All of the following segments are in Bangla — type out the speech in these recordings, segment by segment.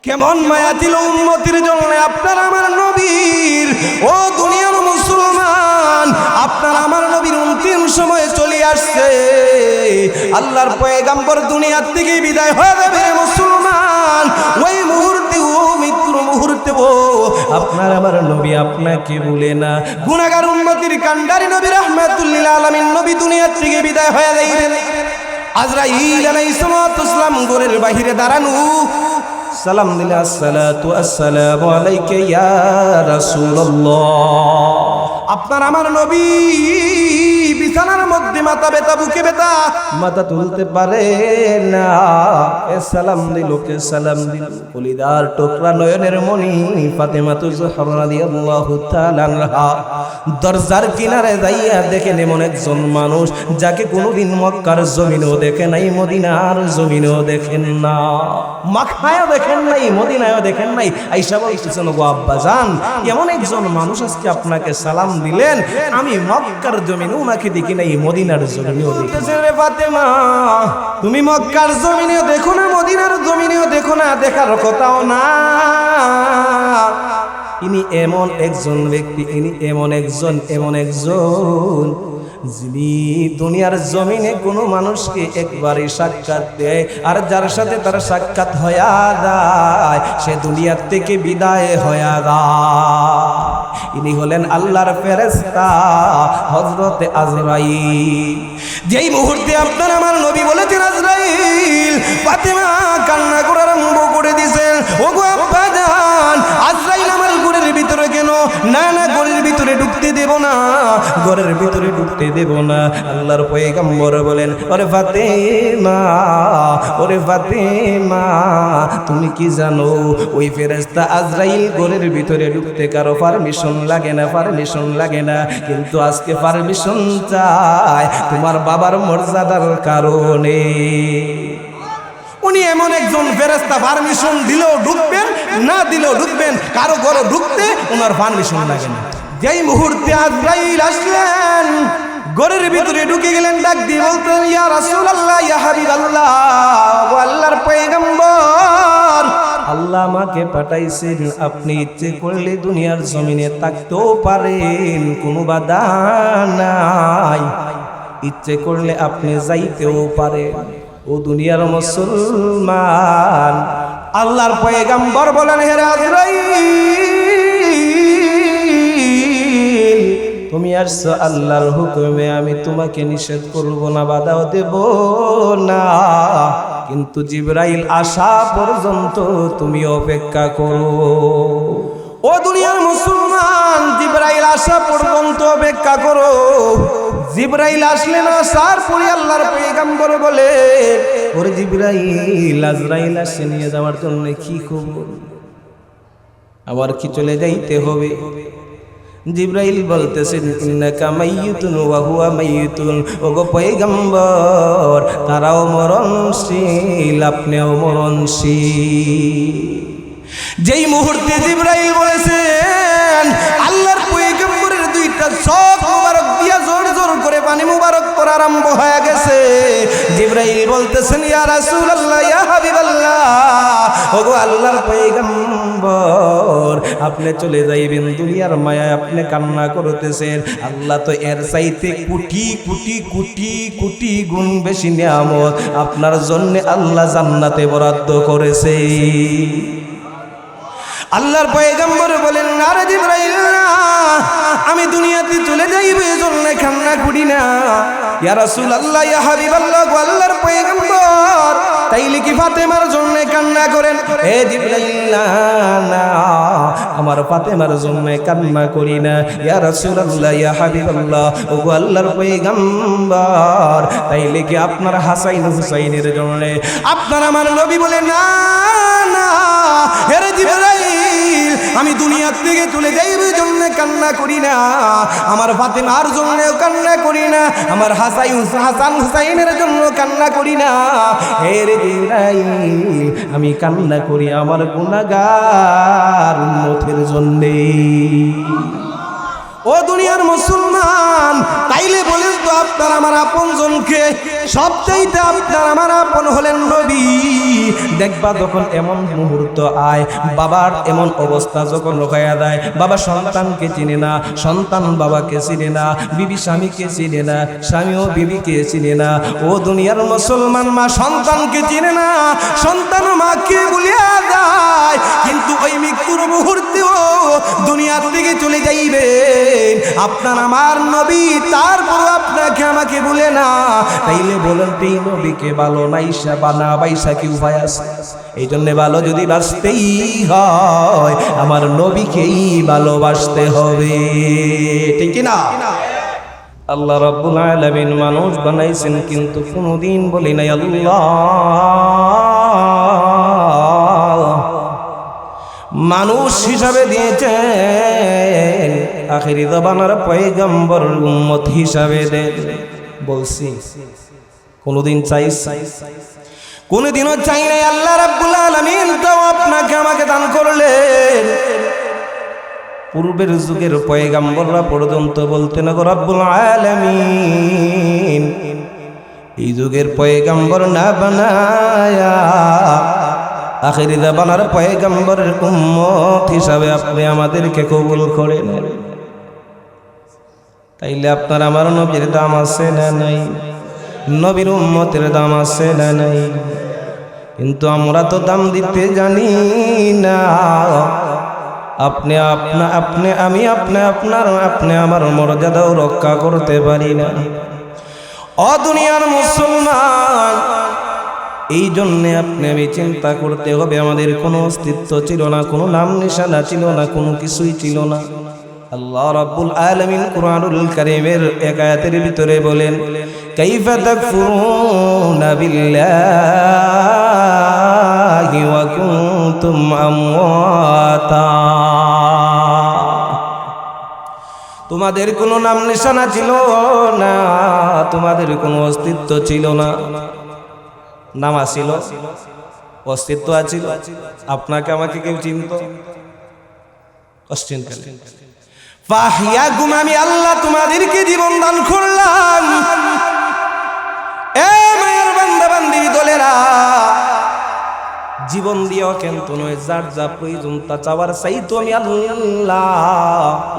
কেমন মায়া ছিল উম্মতির জন্য আপনার আমার নবীর। ও দুনিয়ার মুসলমান, আপনার আমার নবীর অন্তিম সময় চলে আসছে। আল্লাহর পয়গম্বর দুনিয়ার থেকে বিদায় হয়ে যাবে মুসলমান। ওই মুহূর্তে, ও মৃত্যুর মুহূর্তে, ও আপনার আমার নবী আপনাকে বলে না, গুনাহগার উম্মতির কান্ডারি নবী রাহমাতুল লিল আলামিন নবী দুনিয়ার থেকে বিদায় হয়ে যাইবেন। আজরাইল আলাইহিস সালাম ঘরের বাহিরে দাঁড়ানো, সালাম দিলে আসসালাতু আসসালামু আলাইকা ইয়া রাসূলুল্লাহ। আপনার আমার নবী বিছানার মধ্যে মাথা ব্যথা, বুকে ব্যথা, মাথা তুলতে পারে না। সালাম দিল, কে সালাম দিল? কলিদার টুকরা নয়নের মণি ফাতেমাতুজ জোহরা রাদিয়াল্লাহু তাআলা আনহা। দরজার কিনারে যাইয়া দেখেন এমন একজন মানুষ যাকে কোনোদিন মক্কার জমিনেও দেখে নাই, মদিনার জমিনেও দেখেন না, মক্কায়ও দেখেন নাই, মদিনায়ও দেখেন নাই। আয়েশা বলতেছেন, গো আব্বাজান, এমন একজন মানুষ আজকে আপনাকে সালাম দিলেন, আমি মক্কার জমিনে উনাকে দেখি নাই, মদিনার জমিনেও দেখি নাই। রে ফাতেমা, তুমি মক্কার জমিনেও দেখো না, মদিনার জমিনেও দেখো না, দেখার কথাও না। ইনি এমন একজন ব্যক্তি, ইনি এমন একজন যিনি দুনিয়ার জমিনে কোনো মানুষকে একবারই সাক্ষাৎ দেয়, আর যার সাথে তার সাক্ষাৎ হইয়া যায় সে দুনিয়ার থেকে বিদায় হইয়া যায়। ইনি হলেন আল্লাহর ফেরেশতা হযরতে আজরাইল। যেই মুহূর্তে আপনার আমার নবী বলেছেন আজরাইল, ফাতেমা কান্না করে আরম্ভ করে দিয়েছেন, ওগো আব্বাজান, আজরাইল আমার ঘরের ভিতরে কেন? না না, ঘরের ভিতরে ঢুকতে দেব না, ঘরের ভিতরে ঢুকতে দেব না। আল্লাহর পয়গম্বর বলেন, ওরে ফাতেমা, ওরে ফাতেমা, তুমি কি জানো ওই ফেরেশতা আজরাইল ঘরের ভিতরে ঢুকতে কারো পারমিশন লাগে না, পারমিশন লাগে না, কিন্তু আজকে পারমিশন চায় তোমার বাবার মর্যাদার কারণে। উনি এমন একজন ফেরেশতা, পারমিশন দিলেও ঢুকবেন, না দিলেও ঢুকবেন, কারো ঘরে ঢুকতে ওনার পারমিশন লাগে না। যেই মুহূর্তে আজরাইল আসলেন, ঘরের ভিতরে ঢুকে গেলেন, ডাক দিয়ে বলতেন, ইয়া রাসূলুল্লাহ, ইয়া হাবিবাল্লাহ, ও আল্লাহর পয়গম্বর, আল্লাহ আমাকে পাঠাইছেন, আপনি ইচ্ছে করলে দুনিয়ার জমিনে থাকতেও পারেন, কোনো বাধা নাই, ইচ্ছে করলে আপনি যাইতেও পারেন। ও দুনিয়ার মুসলমান, আল্লাহর পয়গম্বর বলেন, হে আজরাইল, তুমি আসছো আল্লাহর হুকুমে, আমি তোমাকে নিষেধ করব না, বাধাও দেব না, কিন্তু জিবরাইল আসা পর্যন্ত তুমি অপেক্ষা করো। ও দুনিয়ার মুসলমান, জিবরাইল আসা পর্যন্ত অপেক্ষা করো। জিবরাইল আসলেন, আসার পরে আল্লাহর পয়গম্বর বলে, ওরে জিবরাইল, আজরাইল আসে নিয়ে যাওয়ার জন্য কি খবর? আবার কি চলে যাইতে হবে? জিবরাইল বলতেছেন, ইন্নাকা মাইয়িতুন ওয়া হুয়া মাইয়িতুন, ওগো পয়গম্বর, তারাও মরণশীল, আপনিও মরণশীল। যেই মুহূর্তে জিবরাইল বলেছেন, আল্লাহর পয়গম্বরের দুইটা চোখ মুবারক দিয়া জোর জোর করে পানি মুবারক পড়া আরম্ভ হয়ে গেছে। জিবরাইল বলতেছেন, ইয়া রাসূলুল্লাহ, ইয়া হাবিবাল্লাহ, ওগো আল্লাহর পয়গম্বর, আপনি চলে যাইবেন, দুনিয়ার মায়ায় আপনি কান্না করতেছেন। আল্লাহ তো এর চাইতে কোটি কোটি কোটি কোটি গুণ বেশি নিয়ামত আপনার জন্য আল্লাহ জান্নাতে বরাদ্দ করেছে। আল্লাহর পয়গম্বর বলেন, আরে জিবরাইল, আমি দুনিয়াতে চলে যাইব, এজন্য কান্না করি না। ইয়া রাসূলুল্লাহ, ইয়া হাবিবাল্লাহ, আল্লাহর পয়গম্বর, তাইলে কি ফাতেমার জন্য কান্না করেন? হে জিবরাইল, না, আমার ফাতেমার জন্য কান্না করি না। ইয়া রাসূলুল্লাহ, ইয়া হাবিবাল্লাহ, ও আল্লাহর পয়গম্বর, তাইলে কি আপনার হাসাইন হুসাইনের জন্য? আপনার আমার নবী বলে, না না, হে জিবরাইল, আমি দুনিয়া থেকে চলে যাইব জন্য কান্না করি না, আমার ফাতেমার জন্য কান্না করি না, আমার হাসান হুসাইনের জন্য কান্না করি না। হে জিবরাইল, আমি কান্না করি আমার গুনাহগার উম্মতের জন্য। ও ও দুনিয়ার মুসলমান, তাইলে বলেন তো আপনার আমার আপনজনকে? সবচাইতে আপনার আমার আপন হলেন নবী। দেখবা যখন এমন মুহূর্ত আয়, বাবার এমন অবস্থা যখন রোকায়া দেয়, বাবা সন্তানকে চিনে না, সন্তান বাবাকে চিনে না, বিবি স্বামীকে চিনে না, স্বামীও বিবিকে চিনে না। ও দুনিয়ার মুসলমান, মা সন্তানকে চিনে না, সন্তান মাকে ভুলিয়া যায়। কিন্তু ওই মৃত্যুর মুহূর্তেও দুনিয়ার থেকে চলে যাইবে আপনার আমার নবী, তারপর আপনাকে আমাকে বলে না। তাইলে বলেন এই নবীকে ভালো নাইসা বানা বাইসা কি উপায় আছে? এই জন্য ভালো যদি বাঁচতেই হয় আমার নবীকেই ভালোবাসতে হবে, ঠিক না? আল্লাহ রাব্বুল আলামিন মানুষ বানাইছেন, কিন্তু কোনোদিন বলি নাই আল্লাহ মানুষ হিসাবে দিয়েছেন, আখিরি জামানার পয়গম্বর উম্মত হিসাবে দেন। বলছি কোনদিন কোনদিনও চাই নাই। আল্লাহ রাব্বুল আলামিন তো আপনাকে আমাকে দান করলেন। পূর্বের যুগের পয়গম্বররা পর্যন্ত বলতেন গো রাব্বুল আলামিন এই যুগের পয়গম্বর না বানায়া আখিরি জামানার পয়গম্বরের উম্মত হিসাবে আপনি আমাদেরকে কবুল করেন। তাইলে আপনার আমার নবীর দাম আছে না নাই? নবীর উম্মতের দাম আছে না নাই? কিন্তু আমরা তো দাম দিতে জানি না। আপনি আমি আপনি আমার মর্যাদাও রক্ষা করতে পারি না। ও দুনিয়ার মুসলমান, এই জন্যে আপনি আমি চিন্তা করতে হবে, আমাদের কোনো অস্তিত্ব ছিল না, কোনো নাম নিশানা ছিল না, কোনো কিছুই ছিল না। আল্লাহ রাব্বুল আলামিন কুরআনুল কারীমের এক আয়াতের ভিতরে বলেন, কাইফা তাকফুরুনা বিল্লাহি ওয়া কুনতুম আমওয়াতা। তোমাদের কোনো নাম নিশানা ছিল না, তোমাদের কোনো অস্তিত্ব ছিল না। নাম আছিল, অস্তিত্ব আছিল, আপনাকে আমাকে কেউ চিনত? ফাহিয়াকুম, আমি আল্লাহ তোমাদেরকে জীবন দান করলাম। এ মায়ের বান্দা বান্দির দলেরা, জীবন দিয়েও কিন্তু নয়, যার যা প্রয়োজন তা চাওয়ার চাইতো আমি আল্লাহ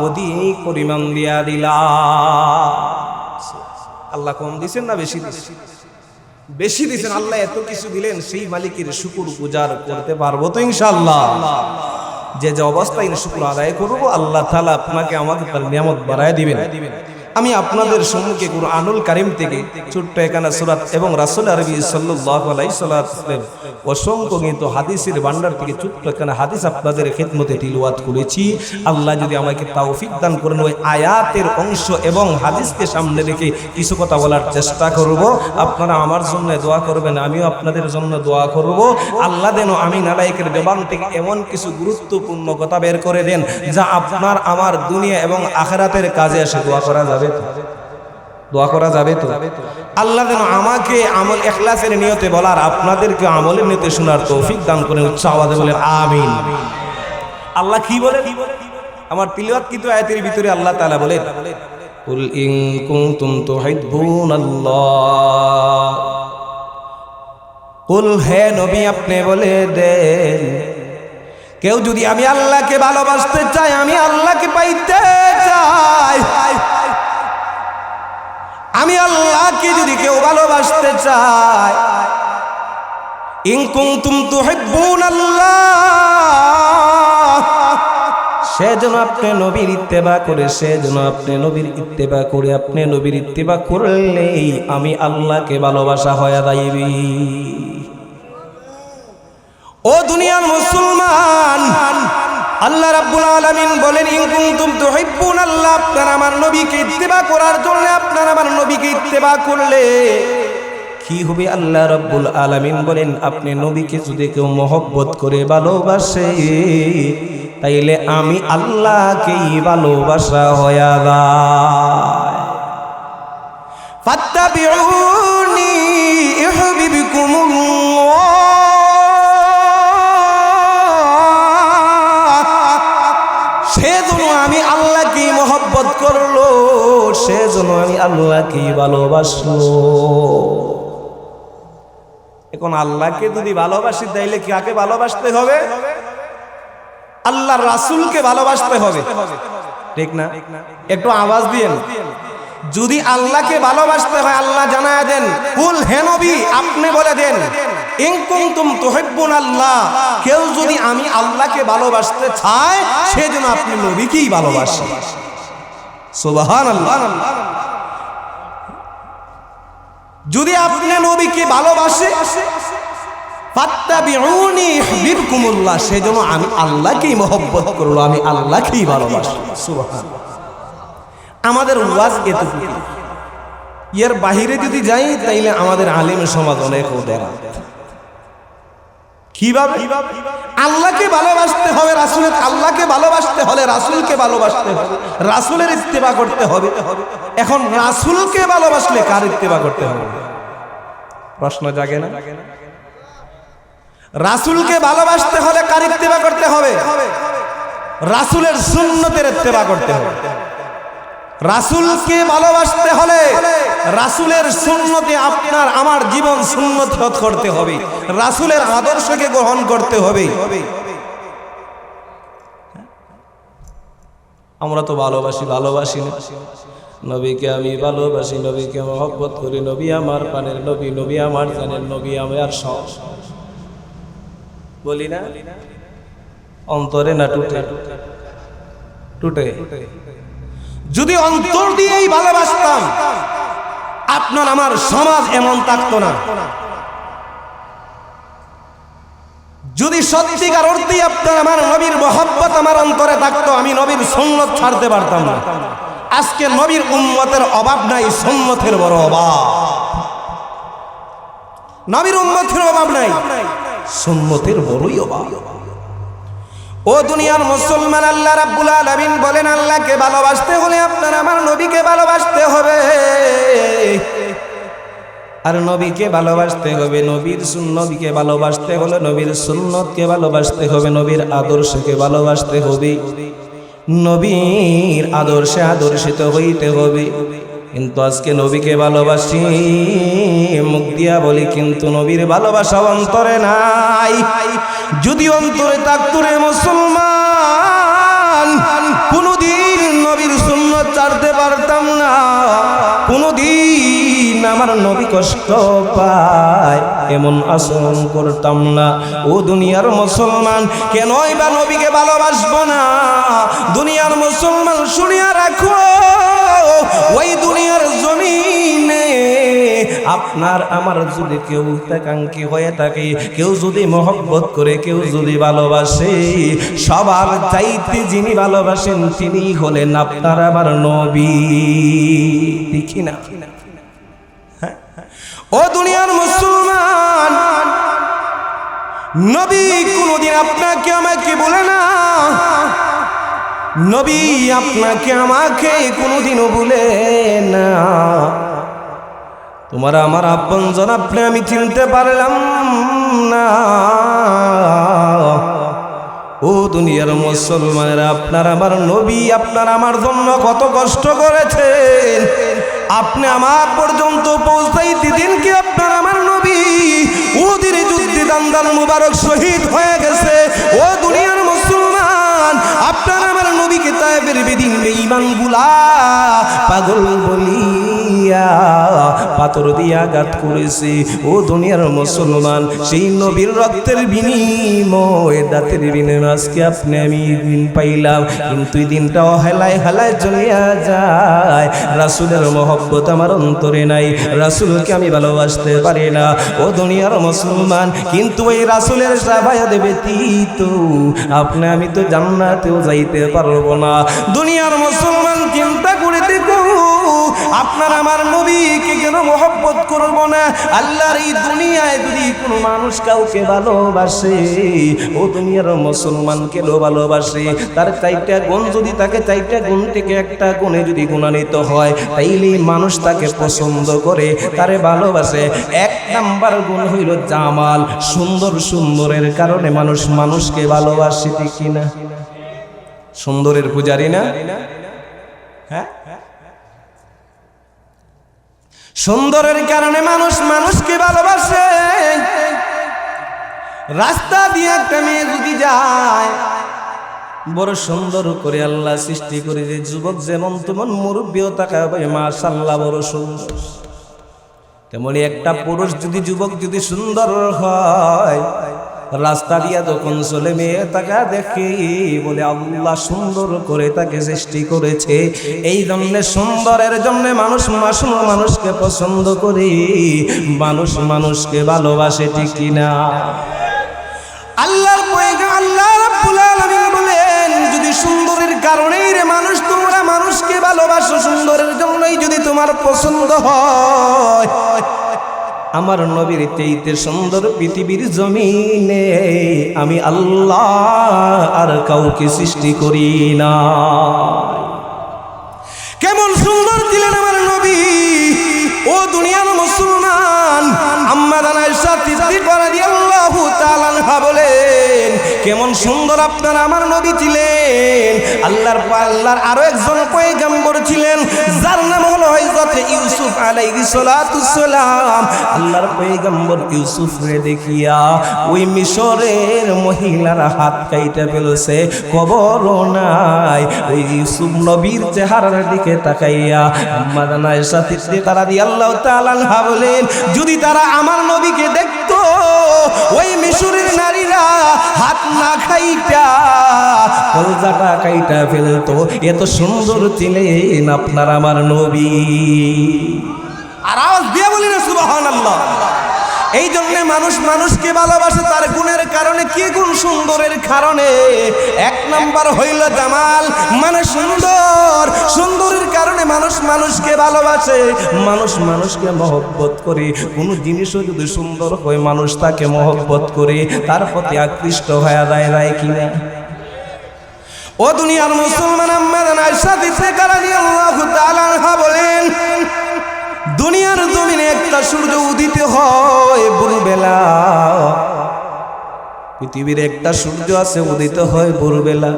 অধিক পরিমাণ দিয়া দিলাম। আল্লাহ কম দিছেন না বেশি দিছেন? বেশি দিছেন। আল্লাহ এত কিছু দিলেন, সেই মালিকের শুকর গুজার করতে পারবো তো ইনশাআল্লাহ? যে যে অবস্থায় শুকর আদায় করবো, আল্লাহ তাআলা আপনাকে আমাকে তার নিয়ামত বাড়ায় দিবেন। আমি আপনাদের সম্মুখে কুরআনুল কারীম থেকে ছোট্ট একখানা সূরা এবং রাসূল আরবি সাল্লাল্লাহু আলাইহি সাল্লাম অসংখ্য কিন্তু হাদিসের ভান্ডার থেকে ছোট্ট একখানা হাদিস আপনাদের খিদমতে তিলাওয়াত করেছি। আল্লাহ যদি আমাকে তৌফিক দান করেন, ওই আয়াতের অংশ এবং হাদিসকে সামনে রেখে কিছু কথা বলার চেষ্টা করব। আপনারা আমার জন্য দোয়া করবেন, আমিও আপনাদের জন্য দোয়া করব। আল্লাহ যেন আমি নালায়েকের জবান থেকে এমন কিছু গুরুত্বপূর্ণ কথা বের করে দেন যা আপনার আমার দুনিয়া এবং আখিরাতের কাজে আসে। দোয়া করা যাবে? দোয়া করা যাবে তো? আল্লাহ যেন আমাকে আমল ইখলাসের নিয়তে বলার, আপনাদেরকে আমলের নিয়তে শোনার তৌফিক দান করেন। উচ্চ আওয়াজে বলেন আমিন। আল্লাহ কি বলে? আমার তিলাওয়াত কিন্তু আয়াতের ভিতরে আল্লাহ তাআলা বলেন, কুল ইন কুনতুম তুহিব্বুনাল্লাহ, কুল হে নবী আপনি বলে দেন, কেউ যদি আমি আল্লাহকে ভালোবাসতে চাই, আমি আল্লাহকে পাইতে চাই, আমি আল্লাহকে যদি কেউ ভালোবাসতে চায়, ইন কুনতুম তুহিব্বুনাল্লাহ, সেজন্য আপনি নবীর ইত্তেবা করে, সেজন্য আপনি নবীর ইত্তেবা করে, আপনি নবীর ইত্তেবা করলেই আমি আল্লাহকে ভালোবাসা হয়ে যাইবে। ও দুনিয়ার মুসলমান, আল্লাহ রাব্বুল আলামিন বলেন, ইন কুনতুম তুহিব্বুনাল্লাহ, আপনারা আমার নবীকে ইত্তেবা করার জন্য, আপনারা আমার নবীকে ইত্তেবা করলে কি হবে? আল্লাহ রাব্বুল আলামিন বলেন, আপনি নবীকে যদি কেউ মহব্বত করে ভালোবাসে, তাইলে আমি আল্লাহকেই ভালোবাসা হয়ে যায়। ফাত্তাবিউনি ইউহিব্বুকুমুল্লাহ, সেজন্য আমি আল্লাহকে মহব্বত করলো, সেজন্য আমি আল্লাহকে ভালোবাসলো। এখন আল্লাহকে যদি ভালোবাসি তাইলে কাকে ভালোবাসতে হবে? আল্লাহর রাসূলকে ভালোবাসতে হবে, ঠিক না? একটু আওয়াজ দিয়েন। যদি আল্লাহকে ভালোবাসতে হয় আল্লাহ জানায় দেন, কুল হে নবী আপনি বলে দেন, ইন কুনতুম তুহিব্বুনাল্লাহ, কেউ যদি আমি আল্লাহকে ভালোবাসতে চায় সেজন্য আপনি নবীকেই ভালোবাসেন। সুবহানাল্লাহ। যদি আপনি নবীকে ভালোবাসে ফাত্তাবিউনি ইউহিব্বুকুমুল্লাহ, সেজন্য আমি আল্লাহকেই মহব্বত করলো, আমি আল্লাহকেই ভালোবাসি। সুবহানাল্লাহ। আমাদের ওয়াজ এতটুকু, এর বাহিরে যদি যাই তাইলে আমাদের আলেম সমাজ অনেক ওদের। কিভাবে? আল্লাহকে ভালোবাসতে হবে, রাসূলের আল্লাহকে ভালোবাসতে হলে রাসূলকে ভালোবাসতে হবে, রাসূলের ইত্তেবা করতে হবে। এখন রাসূলকে ভালোবাসলে কার ইত্তেবা করতে হবে? প্রশ্ন জাগে না? রাসূলকে ভালোবাসতে হলে কার ইত্তেবা করতে হবে? রাসূলের সুন্নতের ইত্তেবা করতে হবে। রাসূলকে ভালোবাসতে হলে রাসূলের সুন্নতে আপনার আমার জীবন সুন্নত করতে হবে, রাসূলের আদর্শকে গ্রহণ করতে হবে। আমরা তো ভালোবাসি না। নবীকে আমি ভালোবাসি, নবীকে মহব্বত করি, নবী আমার প্রাণের নবী, নবী আমার জানের নবী, আমার সব বলি না? অন্তরে না টুটে? যদি অন্তর দিয়েই ভালোবাসতাম আপনার আমার সমাজ এমন থাকতো না। যদি সত্যিকার অর্থেই আপনার আমার নবীর মহব্বত আমার অন্তরে থাকতো, আমি নবীর সুন্নত ছাড়তে পারতাম না। আজকে নবীর উম্মতের অভাব নাই, সুন্নতের বড় অভাব। নবীর উম্মতের অভাব নাই, সুন্নতের বড়ই অভাব। ও দুনিয়ার মুসলমান, আল্লাহ রাব্বুল আলামিন বলেন আল্লাহকে ভালোবাসতে হলে আপনার আমার নবীকে ভালোবাসতে হবে। আর নবীকে ভালোবাসতে হবে, নবীকে ভালোবাসতে হলে নবীর সুন্নতকে ভালোবাসতে হবে, নবীর আদর্শকে ভালোবাসতে হবে, নবীর আদর্শে আদর্শিত হইতে হবে। কিন্তু আজকে নবীকে ভালোবাসি, মুখ দিয়া বলি, কিন্তু নবীর ভালোবাসা অন্তরে নাই। যদি অন্তরে থাকতো রে মুসলমান, কোনদিন নবীর সুন্নাত ছাড়তে পারতাম না, কোনদিন আমার নবী কষ্ট পায় এমন আচরণ করতাম না। ও দুনিয়ার মুসলমান, কেনই বা নবীকে ভালোবাসবো না? দুনিয়ার মুসলমান শুনিয়া রাখো, ওই দুনিয়ার জমিনে আপনার আমার যদি কেউ একাঙ্ক্ষী হয়ে থাকে, কেউ যদি মহব্বত করে, কেউ যদি ভালোবাসে, সবার চাইতে যিনি ভালোবাসেন তিনি হলেন আপনার আমার নবী, দেখি না? ও দুনিয়ার মুসলমান, নবী কোনদিন আপনাকে আমাকে বলে না, নবী আপনাকে আমাকে কোনোদিনও ভুলে না। তোমার আমার আপনজন আপনি আমি চিনতে পারলাম না। ও দুনিয়ার মুসলমানেরা, আপনার আমার নবী আপনার আমার জন্য কত কষ্ট করেছেন, আপনি আমার পর্যন্ত পৌঁছাইতে দিন কি আপনার আমার নবী উহুদের যুদ্ধে দান্দাল মুবারক শহীদ হয়ে গেছে। ও দুনিয়ার মুসলমান, আপনার আমার নবীকে তায়েফের বেদিন বেঈমানগুলা পাগল বলিয়া পাথর দিয়ে আঘাত করেছে। ও দুনিয়ার মুসলমান, সেই নবীর রক্তের বিনিময়ে দাঁতের বিনিময়ে আজকে আপনি আমি দিন পাইলাম, কিন্তু এই দিনটাও হেলায় হেলায় চলিয়া যায়। রাসূলের মহব্বত আমার অন্তরে নাই, রাসূলকে আমি ভালোবাসতে পারি না। ও দুনিয়ার মুসলমান, কিন্তু এই রাসূলের সাফায়াত ব্যতীত আপনি আমি তো জান্নাতেও যাইতে পারবো না। দুনিয়ার মুসলমান, চিন্তা করে দেখো, আপনার আমার নবীকে কেন মহব্বত করবো না? আল্লাহর এই দুনিয়ায় যদি কোনো মানুষ কাউকে ভালোবাসে, ও দুনিয়ার মুসলমান কেন ভালোবাসে? তার 4টা গুণ যদি তাকে 4টা গুণ থেকে একটা গুণে যদি গুণান্বিত হয়, তাইলে মানুষ তাকে পছন্দ করে, তারে ভালোবাসে। 1 নাম্বার গুণ হইল জামাল, সুন্দরের কারণে মানুষকে ভালোবাসে, ঠিক না? সুন্দরের পূজারি না? হ্যাঁ, সুন্দরের কারণে মানুষ মানুষকে ভালোবাসে। রাস্তা দিয়ে একটা মেয়ে যদি যায়, বড় সুন্দর করে আল্লাহ সৃষ্টি করে যে যুবক যেমন তেমন, মুরব্বীও তাকাবে মাশাআল্লাহ বড় সুন্দর। তেমনি একটা পুরুষ যদি, যুবক যদি সুন্দর হয়, রাস্তা দিয়া যখন চলে মেয়ে তাকা দেখে বলে আল্লাহ সুন্দর করে তাকে সৃষ্টি করেছে। এই জন্য সুন্দরের জন্য মানুষ মানুষকে পছন্দ করে, মানুষ মানুষকে ভালোবাসে, ঠিক কিনা? আল্লাহর পয়গম্বর আল্লাহ রাব্বুল আলামিন বলেন, যদি সুন্দরের কারণেই রে মানুষ তোমরা মানুষকে ভালোবাসো, সুন্দরের জন্যই যদি তোমার পছন্দ হয়, আমার নবীর চাইতে সুন্দর পৃথিবীর জমিনে আমি আল্লাহ আর কাউকে সৃষ্টি করি না। কেমন সুন্দর ছিলেন আমার নবী! ও দুনিয়ার মুসলমান, আম্মা জান আয়েশা সিদ্দিকা রাদিয়াল্লাহু তাআলা আনহা বলেন, কেমন সুন্দর আপনার আমার নবী ছিলেন। আল্লাহর আরো একজন পয়গম্বর ছিলেন, যার নাম হলো হযরত ইউসুফ আলাইহিস সালাতু সালাম। আল্লাহর পয়গম্বর ইউসুফ রে দেখিয়া ওই মিশরের মহিলারা হাত কাইটা ফেলছে, কবরও নাই। ওই ইউসুফ নবীর চেহারার দিকে তাকাইয়া আম্মা জান আয়েশা সিদ্দিকা রাদিয়াল্লাহু তাআলা আনহা বলেন, যদি তারা আমার নবীকে দেখতো, ওই মিশরের নারীরা হাত না খাইটা কলজাটা কাইটা ফেলতো, এত সুন্দর ছিলেন আপনার আমার নবী। আর আওয়াজ দিয়ে বলি না সুবহানাল্লাহ। এই জন্য মানুষ মানুষকে ভালোবাসে তার গুণের কারণে। কি গুণ? সুন্দরের কারণে। এক নাম্বার হইল জামাল, মানে সুন্দর। সুন্দরের কারণে মানুষ মানুষকে ভালোবাসে, মানুষ মানুষকে মহব্বত করে। কোনো জিনিসও যদি সুন্দর হয়, মানুষ তাকে মহব্বত করে, তার প্রতি আকৃষ্ট হয়ে যায় কিনা? ও দুনিয়ার মুসলমান, আম্মা জান আয়েশা সিদ্দিকা রাদিয়াল্লাহু তাআলা আনহা বলেন, দুনিয়ার জমিনে একটা সূর্য উদিত হয় ভোরবেলা। পৃথিবীর একটা সূর্য আছে উদিত হয় ভোরবেলা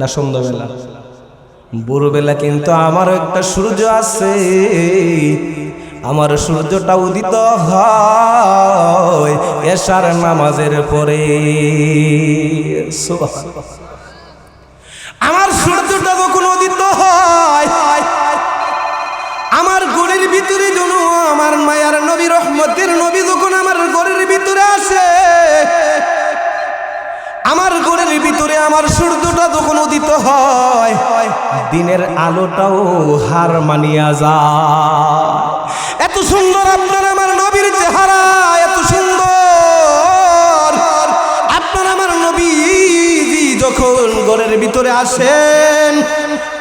না সন্ধ্যাবেলা? ভোরবেলা। কিন্তু আমারও একটা সূর্য আছে, আমার সূর্যটা উদিত হয় এশার নামাজের পরে। সুবহানাল্লাহ। আমার সূর্যটা যখন উদিত হয়, আমার ঘরের ভিতরে যেন আমার মায়ার নবী, রহমতের নবী যখন আমার ঘরের ভিতরে আসে, আমার ঘরের ভিতরে আমার সূর্যটা যখন উদিত হয়, দিনের আলোটাও হার মানিয়া যায়। এত সুন্দর আপনার আমার নবীর চেহারা, এত সুন্দর আপনার আমার নবী যখন ঘরের ভিতরে আসেন,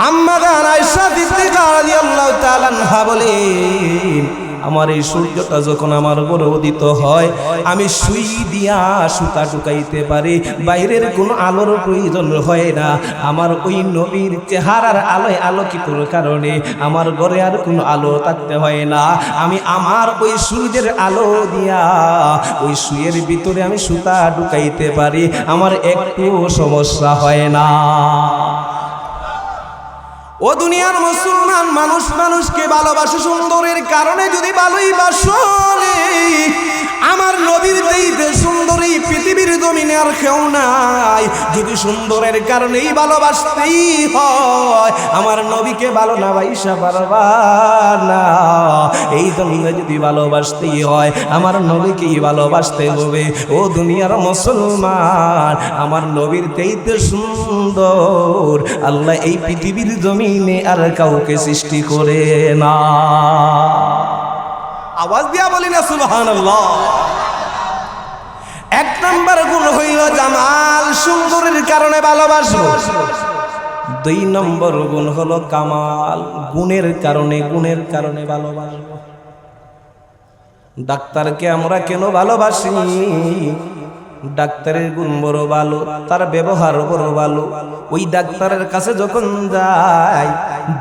আম্মা জান আয়েশা সিদ্দিকা রাদিয়াল্লাহু তাআলা আনহা বলেন, আমার এই সূর্যটা যখন আমার ঘরে উদিত হয়, আমি সুই দিয়া সুতা ঢুকাইতে পারি, বাইরের কোনো আলোর প্রয়োজন হয় না। আমার ওই নবীর চেহারার আলোয় আলোকিতর কারণে আমার ঘরে আর কোনো আলো থাকতে হয় না। আমি আমার ওই সূর্যের আলো দিয়া ওই সুইয়ের ভিতরে আমি সুতা ঢুকাইতে পারি, আমার একটু সমস্যা হয় না। ও দুনিয়ার মুসলমান, মানুষ মানুষকে ভালোবাসে সুন্দরের কারণে। যদি ভালোই বাসো, আমার নবীর চাইতে সুন্দর এই পৃথিবীর জমিনে আর কেউ নাই। যদি সুন্দরের কারণেই ভালোবাসতেই হয়, আমার নবীকে ভালো না বাসা পারবা না। এই জন্য যদি ভালোবাসতেই হয়, আমার নবীকেই ভালোবাসতে হবে। ও দুনিয়ার মুসলমান, আমার নবীর চাইতে সুন্দর আল্লাহ এই পৃথিবীর জমিনে আর কাউকে সৃষ্টি করে না। আওয়াজ দিয়া বলি না সুবহানাল্লাহ। এক নাম্বার গুণ হইল জামাল, সুন্দরের কারণে ভালোবাসবো। দুই নম্বর গুণ হলো কামাল, গুণের কারণে ভালোবাসবো। ডাক্তারকে আমরা কেন ভালোবাসি? ডাক্তারের গুণ বড় ভালো, তার ব্যবহার বড় ভালো। ওই ডাক্তারের কাছে যখন যাই,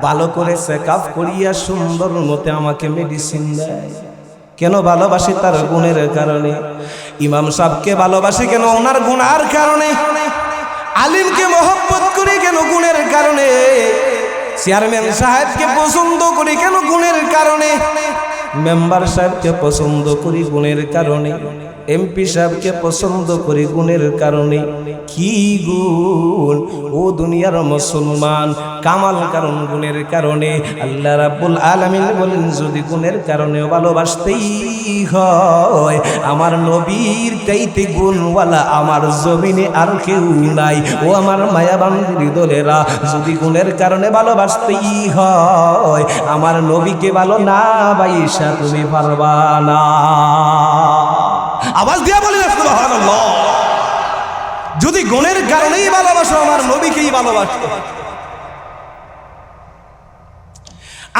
ভালো করে চেক আপ করিয়া সুন্দর মতে আমাকে মেডিসিন দেয়। কেন ভালোবাসি? তার গুণের কারণে। ইমাম সাহেবকে ভালোবাসি কেন? ওনার গুণার কারণে। আলিমকে মহব্বত করি কেন? গুণের কারণে। চেয়ারম্যান সাহেবকে পছন্দ করি কেন? গুণের কারণে। মেম্বার সাহেবকে পছন্দ করি গুণের কারণে। এমপি সাহেবকে পছন্দ করি গুণের কারণে। কি গুণ ও দুনিয়ার মুসলমান? কামাল কারণ গুণের কারণে। আল্লাহ রাব্বুল আলামিন বলেন যদি গুণের কারণে ভালোবাসতেই হয়, আমার নবীর চাইতে গুণওয়ালা আমার জমিনে আর কেউ নাই। ও আমার মায়াবান্দির দলেরা, যদি গুণের কারণে ভালোবাসতেই হয়, আমার নবীকে ভালো না বাইসা তুমি পারবা না। আওয়াজ দিয়া বলি না সুবহানাল্লাহ। যদি গুণের কারণেই ভালোবাসো, আমার নবীকেই ভালোবাসো।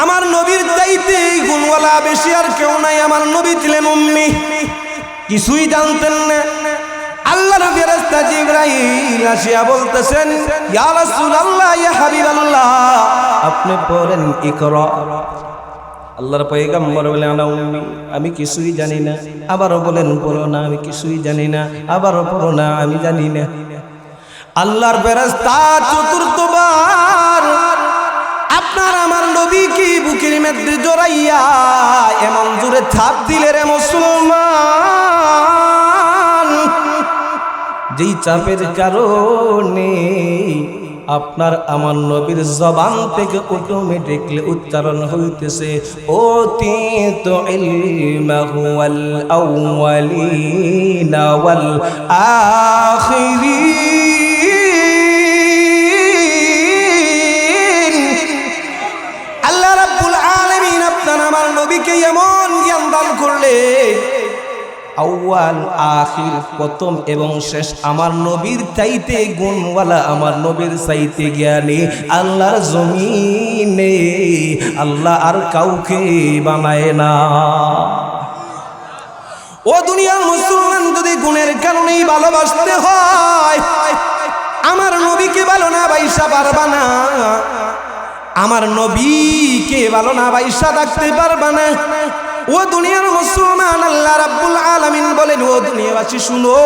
আমার নবীর চাইতে গুণওয়ালা বেশি আর কেউ নাই। আমার নবী ছিলেন উম্মি, কিছুই জানতেন না। আল্লাহর ফেরেশতা জিবরাইল আসিয়া বলতেছেন, ইয়া রাসূলুল্লাহ, ইয়া হাবিবাল্লাহ, আপনি পড়েন ইকরা। আল্লাহর পয়গম্বর বলেন আনা উম্মি, আমি কিছুই জানি না। আবারও বলেন পড়ো না, আমি কিছুই জানি না। আবারও পড়ো না, আমি জানি না। আল্লাহর ফেরেশতা চতুর্থবার আপনার আমার নবীকে বুকের মধ্যে জড়াইয়া এমন জোরে ছাপ দিলে রে মুসলমান, যেই চাপের কারণে আপনার আমার নবীর জবান থেকে অটোমেটিকলি উচ্চারণ হইতেছে ওতীতু ইলমাহু ওয়াল আউয়ালিনা ওয়াল আখিরিন। আল্লাহ রাব্বুল আলামিন আপনার আমার নবীকে এমন জ্ঞান দান করলে, আউয়াল আখির, প্রথম এবং শেষ, আমার নবীর চাইতে গুণওয়ালা, আমার নবীর চাইতে জ্ঞানী আল্লাহর জমিনে আল্লাহ আর কাউকে বানায় না। ও দুনিয়ার মুসলমান, যদি গুণের কারণেই ভালোবাসতে হয়, আমার নবীকে ভালো না বাইসা পারবা না। আমার নবীকে ভালো না বাইসা থাকতে পারবা না। ও দুনিয়ার মুসলমান, আল্লাহ রাব্বুল আলামিন বলেন, ও দুনিয়াবাসী শুনো,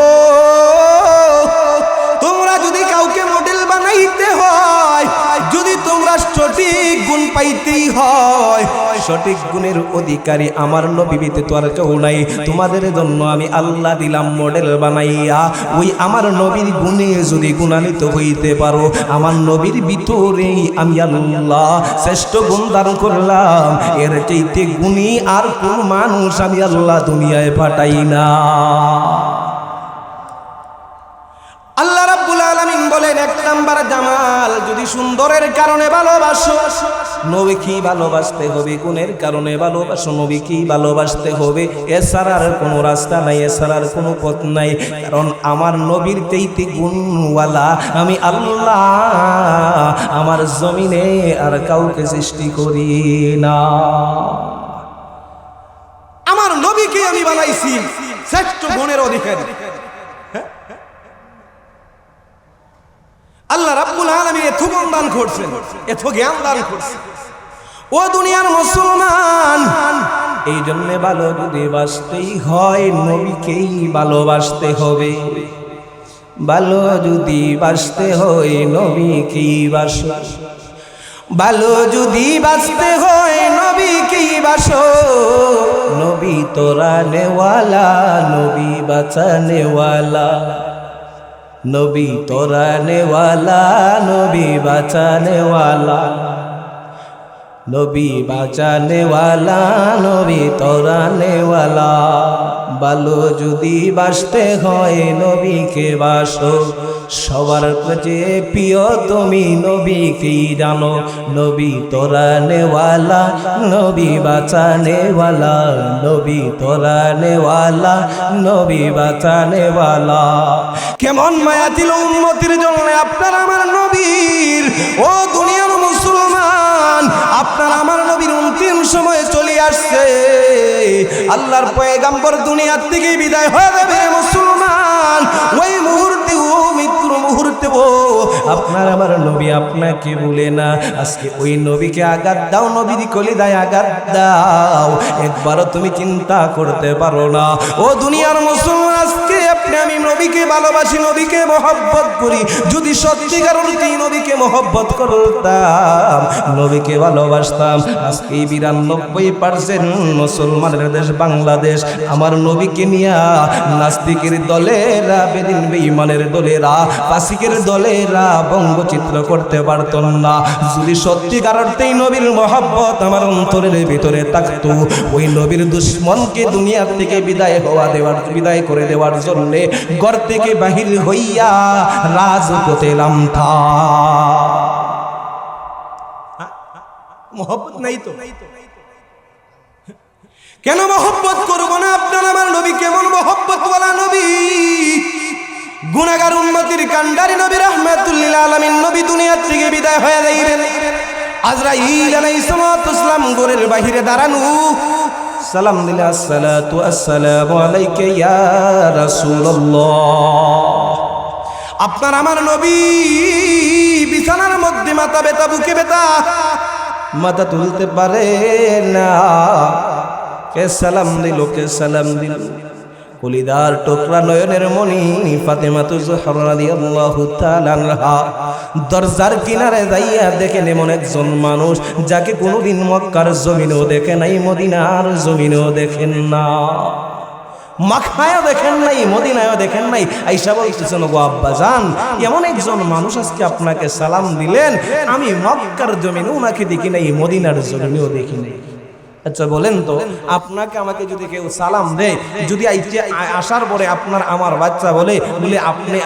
তোমরা যদি কাউকে মডেল বানাইতে হয়, যদি তোমরা সঠিক গুণ পাইতেই হয়, সঠিক গুণের অধিকারী আমার নবী ব্যতীত আর কেউ নাই। তোমাদের জন্য আমি আল্লাহ দিলাম মডেল বানাইয়া। ওই আমার নবীর গুণে যদি গুণান্বিত হইতে পারো, আমার নবীর ভিতরে আমি আল্লাহ শ্রেষ্ঠ গুণ দান করলাম। এর চাইতে গুণী আর কোন মানুষ আমি আল্লাহ দুনিয়ায় পাঠাই না। আল্লাহ রাব্বুল আলামিন বলেন, এক নাম্বার জামাল, যদি সুন্দরের কারণে ভালোবাসো, নবীকেই ভালোবাসতে হবে। গুণের কারণে ভালোবাসো, নবীকেই ভালোবাসতে হবে। এছাড়ার কোনো রাস্তা নাই, এছাড়ার কোনো পথ নাই। কারণ আমার নবীর চাইতে গুণওয়ালা আমি আল্লাহ আমার জমিনে আর কাউকে সৃষ্টি করি না। আমার নবীকে আমি বানাইছি শ্রেষ্ঠ গুণের অধিকারী। আল্লাহ রাব্বুল আলামিন এত গুণ দান করছেন, এত জ্ঞান দান করছেন। ও দুনিয়ার মুসলমান, এই জন্য ভালো যদি বাসতেই হয়, নবীকেই ভালোবাসতে হবে। ভালো যদি বাসতে হয়, নবীকেই বাসো। ভালো যদি বাসতে হয়, নবীকেই বাসো। নবী তোরা নেওয়ালা, নবী বাঁচানেওয়ালা। নবী তোরানে ওয়ালা, নবী বাঁচানে ওয়ালা। নবী বাঁচানে ওয়ালা, নবী তোরানে ওয়ালা। ভালো যদি বাসতে হয়, নবীকে বাসো। সবার কাছে প্রিয় তুমি নবীকেই জানো। নবী তোরানে ওয়ালা, নবী বাঁচানে ওয়ালা। নবী তোরানে ওয়ালা, নবী বাঁচানে ওয়ালা। কেমন মায়া ছিল উম্মতের জন্য আপনার আমার নবীর। ও দুনিয়ার মুসলমান, আপনার আমার নবীর অন্তিম সময় চলে আসছে। আল্লাহর পয়গম্বর দুনিয়ার থেকে বিদায় হয়ে যাবে মুসলমান। ওই মুহূর্তে, ও মৃত্যুর মুহূর্তে, ও আপনার আমার নবী আপনাকে বলে না, আজকে ওই নবীকে আঘাত দাও, নবীর কলিজায় আঘাত দাও, একবারও তুমি চিন্তা করতে পারো না। ও দুনিয়ার মুসলমান, আজকে আপনি আমি নবীকে ভালোবাসি, নবীকে মহব্বত করি, যদি সত্যিকার অর্থেই নবীকে মহব্বত করতাম, নবীকে ভালোবাসতাম, আজকে 92% মুসলমানের দেশ বাংলাদেশ আমার নবীকে নিয়ে নাস্তিকের দলেরা, বেদিন বেঈমানের দলেরা, ফাসিকের দলেরা বঙ্গচিত্র করতে পারত না। যদি সত্যিকার অর্থেই নবীর মহব্বত আমার অন্তরের ভিতরে থাকতো, ওই নবীর দুশ্মনকে দুনিয়া থেকে বিদায় করে দেওয়ার জন্য ঘর থেকে বাহির হইয়া রাজপথে নামতা। মহব্বত নাই তো, কেন মহব্বত করবো না? আপনার আমার নবী কেমন মহব্বতওয়ালা নবী, গুনাহগার উম্মতির কান্ডারি নবী, রাহমাতুল লিল আলামিন নবী দুনিয়া থেকে বিদায় হয়ে যাইবেন। আজরাইল আলাইহিস সালাম ঘরের বাহিরে দাঁড়ানো, সালাম দিলে আসসালাতু আসসালামু আলাইকা ইয়া রাসূলুল্লাহ। আপনার আমার নবী বিছানার মধ্যে মাথা ব্যথা, বুকে ব্যথা, মাথা তুলতে পারে না। কে সালাম দিল, কে সালাম দিল? কলিদার টুকরা নয়নের মণি ফাতেমাতু জোহরা রাদিয়াল্লাহু তাআলা আনহা দরজার কিনারে যাইয়া দেখেন এমন একজন মানুষ যাকে কোনোদিন মক্কার জমিনেও দেখে নাই, মদিনার জমিনেও দেখেন না, মক্কায়ও দেখেন নাই, মদিনায়ও দেখেন নাই। আয়েশা বলতেছেন, গো আব্বাজান, এমন একজন মানুষ আজকে আপনাকে সালাম দিলেন, আমি মক্কার জমিনে ওনাকে দেখি নাই, মদিনার জমিনেও দেখি নাই। আচ্ছা বলেন তো, আপনাকে আমাকে যদি কেউ সালাম দেয়, যদি আসার পরে আপনার আমার বাচ্চা বলে আপনি,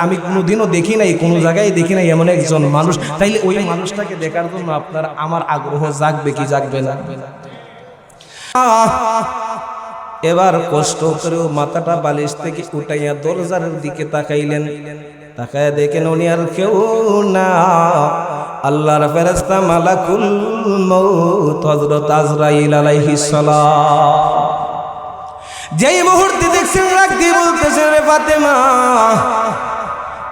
আমি কোনোদিনও দেখি নাই, কোনো জায়গায় দেখি নাই এমন একজন মানুষ, তাইলে ওই মানুষটাকে দেখার জন্য আপনার আমার আগ্রহ জাগবে কি জাগবে না? এবার কষ্ট করেও মাথাটা বালিশ থেকে উঠাইয়া দরজার দিকে তাকাইলেন, তাকায় দেখেন উনি আর কেউ না, আল্লাহর ফেরেশতা মালাকুল মউত হযরত আজরাইল আলাইহিস সালাম। যেই মুহূর্তে দেখছেন রাগ দিয়ে বলতেছেন, রে ফাতেমা,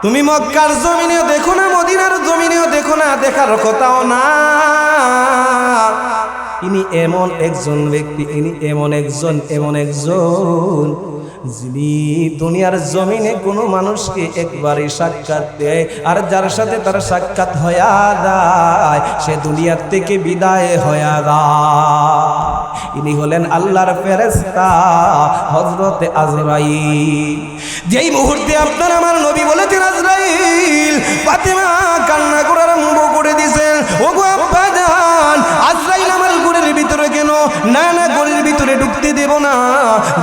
তুমি মক্কার জমিনেও দেখো না, মদিনার জমিনেও দেখো না, দেখার কথাও না। ইনি এমন একজন ব্যক্তি, ইনি এমন একজন যিনি দুনিয়ার জমিনে কোনো মানুষকে একবারই সাক্ষাৎ দেয়, আর যার সাথে তার সাক্ষাৎ হইয়া যায় সে দুনিয়ার থেকে বিদায় হইয়া যায়। ইনি হলেন আল্লাহর ফেরেশতা হযরতে আজরাইল। যেই মুহূর্তে আপনার আমার নবী বলেছেন আজরাইল, ফাতেমা কান্না করে আরম্ভ করে দিয়েছেন, ওগো আব্বাজান, আজরাইল আমার ঘরের ভিতরে কেন? না না, ঘরের ভিতরে ঢুকতে দেব না,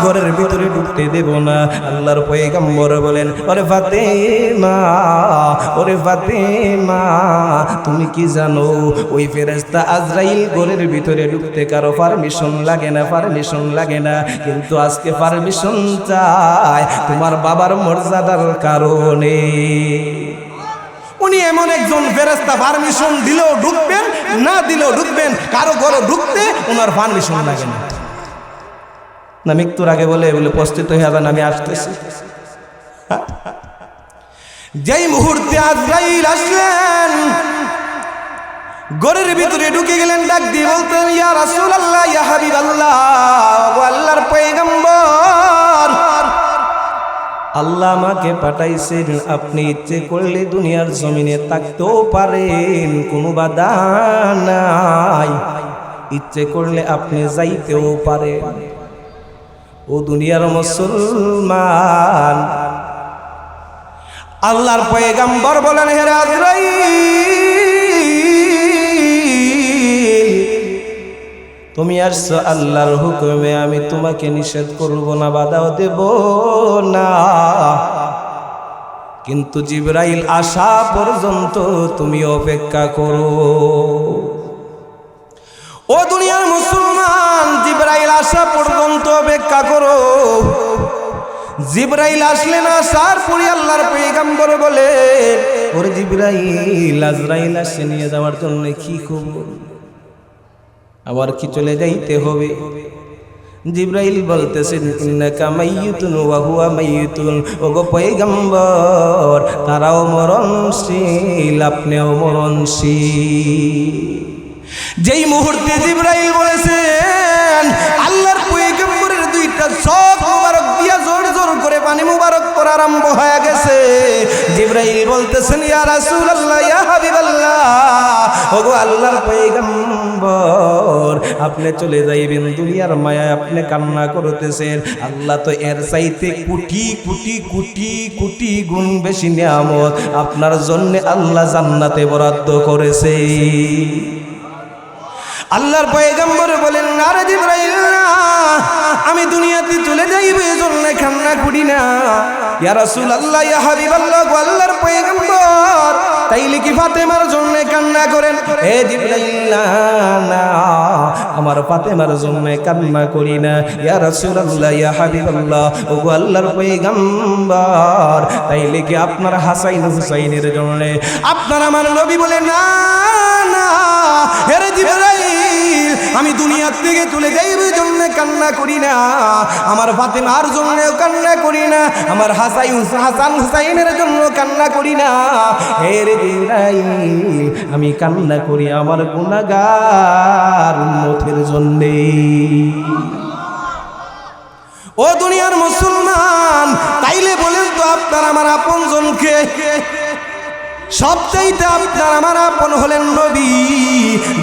ঘরের ভিতরে ঢুকতে দেব না। আল্লাহর পয়গম্বর বলেন, ওরে ফাতেমা, ওরে ফাতেমা, তুমি কি জানো ওই ফেরেশতা আজরাইল ঘরের ভিতরে ঢুকতে কারো পারমিশন লাগে না, পারমিশন লাগে না, কিন্তু আজকে পারমিশন চায় তোমার বাবার মর্যাদার কারণে। উনি এমন একজন ফেরেশতা, পারমিশন দিলেও ঢুকবেন, না দিলেও ঢুকবেন, কারো ঘরে ঢুকতে ওনার পারমিশন লাগে না। না মৃত্যুর আগে বলে প্রস্তুত হয়ে যান, আমি আসতেছি। যেই মুহূর্তে আজরাইল আসলেন, ঘরের ভিতরে ঢুকে গেলেন, ডাক দিয়ে বলতেন, ইয়া রাসূলুল্লাহ, ইয়া হাবিবাল্লাহ, ও আল্লাহর পয়গম্বর, আল্লাহ আমাকে পাঠাইছেন, আপনি ইচ্ছে করলে দুনিয়ার জমিনে থাকতেও পারেন, কোনো বাধা নাই, ইচ্ছে করলে আপনি যাইতেও পারেন। ও দুনিয়ার মুসলমান, আল্লাহর পয়গম্বর বলেন, হে আজরাইল, তুমি আসছো আল্লাহর হুকুমে, আমি তোমাকে নিষেধ করব না, বাধাও দেব না, কিন্তু জিবরাইল আসা পর্যন্ত তুমি অপেক্ষা করো। ও দুনিয়ার মুসলমান, জিবরাইল আসা পর্যন্ত অপেক্ষা করো। জিবরাইল আসলেন, আসার পরে আল্লাহর পয়গম্বর বলে, ওরে জিবরাইল, আজরাইল আসছে নিয়ে যাওয়ার জন্য, কি খবর? আবার কি চলে যাইতে হবে? জিবরাইল বলতেছেন, ইন্নাকা মাইয়িতুন ওয়া হুয়া মাইয়িতুন, ওগো পয়গম্বর, তারাও মরণশীল, আপনিও মরণশীল। যেই মুহূর্তে জিবরাইল বলেছেন, আল্লাহর পয়গম্বরের দুইটা চোখ মুবারক দিয়া জোর জোর করে পানি মুবারক আরম্ভ হয়ে গেছে। জিবরাইল বলতেছেন ইয়া রাসূলুল্লাহ ইয়া হাবিবাল্লাহ, ওগো আল্লাহর পয়গম্বর, আপনি চলে যাইবেন, দুনিয়ার মায়ায় আপনি কান্না করতেছেন। আল্লাহ তো এর চাইতে কোটি কোটি কোটি কোটি গুণ বেশি নিয়ামত আপনার জন্য আল্লাহ জান্নাতে বরাদ্দ করেছে। আল্লাহর পয়গম্বর বলেন আরে জিবরাইল, আমি দুনিয়াতে চলে যাইব এজন্য কান্না করি না। ইয়া রাসূলুল্লাহ ইয়া হাবিবাল্লাহ, আল্লাহর পয়গম্বর, তাইলে কি ফাতেমার জন্য কান্না করেন? হে জিবরাইল, না, আমার ফাতেমার জন্য কান্না করি না। ইয়া রাসূলুল্লাহ ইয়া হাবিবাল্লাহ, ও আল্লাহর পয়গম্বর, তাইলে কি আপনার হাসাইন হুসাইনের জন্য? আপনার আমার নবী বলে না না, হে জিবরাইল, আমি দুনিয়ার থেকে চলে যাইব জন্য কান্না করি না, আমার ফাতেমার জন্য কান্না করি না, আমার হাসান হুসাইনের জন্য কান্না করি না। হে জিবরাইল, আমি কান্না করি আমার গুনাহগার উম্মতের জন্য। ও দুনিয়ার মুসলমান, তাইলে বলেন তো আপনার আমার আপনজনকে? সবচাইতে আপনার আমার আপন হলেন নবী।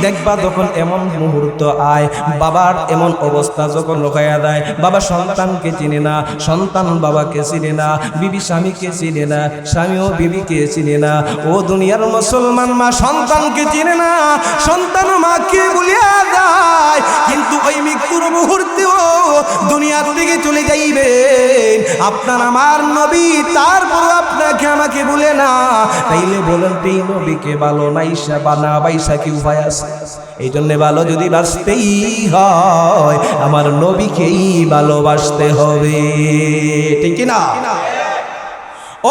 দেখবা যখন এমন মুহূর্ত আয়, বাবার এমন অবস্থা যখন লোকায়া দেয়, বাবা সন্তানকে চিনে না, সন্তান বাবাকে চিনে না, বিবি স্বামীকে চিনে না, স্বামীও বিবিকে চিনে না। ও দুনিয়ার মুসলমান, মা সন্তানকে চিনে না, সন্তান মাকে ভুলিয়া যায়, কিন্তু ওই মৃত্যুর মুহূর্তেও দুনিয়া থেকে চলে যাইবেন আপনার আমার নবী, তারপর আপনাকে আমাকে ভুলে না। তাইলে বলেন এই নবীকে ভালো নাইসা বানা বাইসা কি উপায় আছে? এই জন্য ভালো যদি বাঁচতেই হয় আমার নবীকেই ভালোবাসতে হবে, ঠিক না?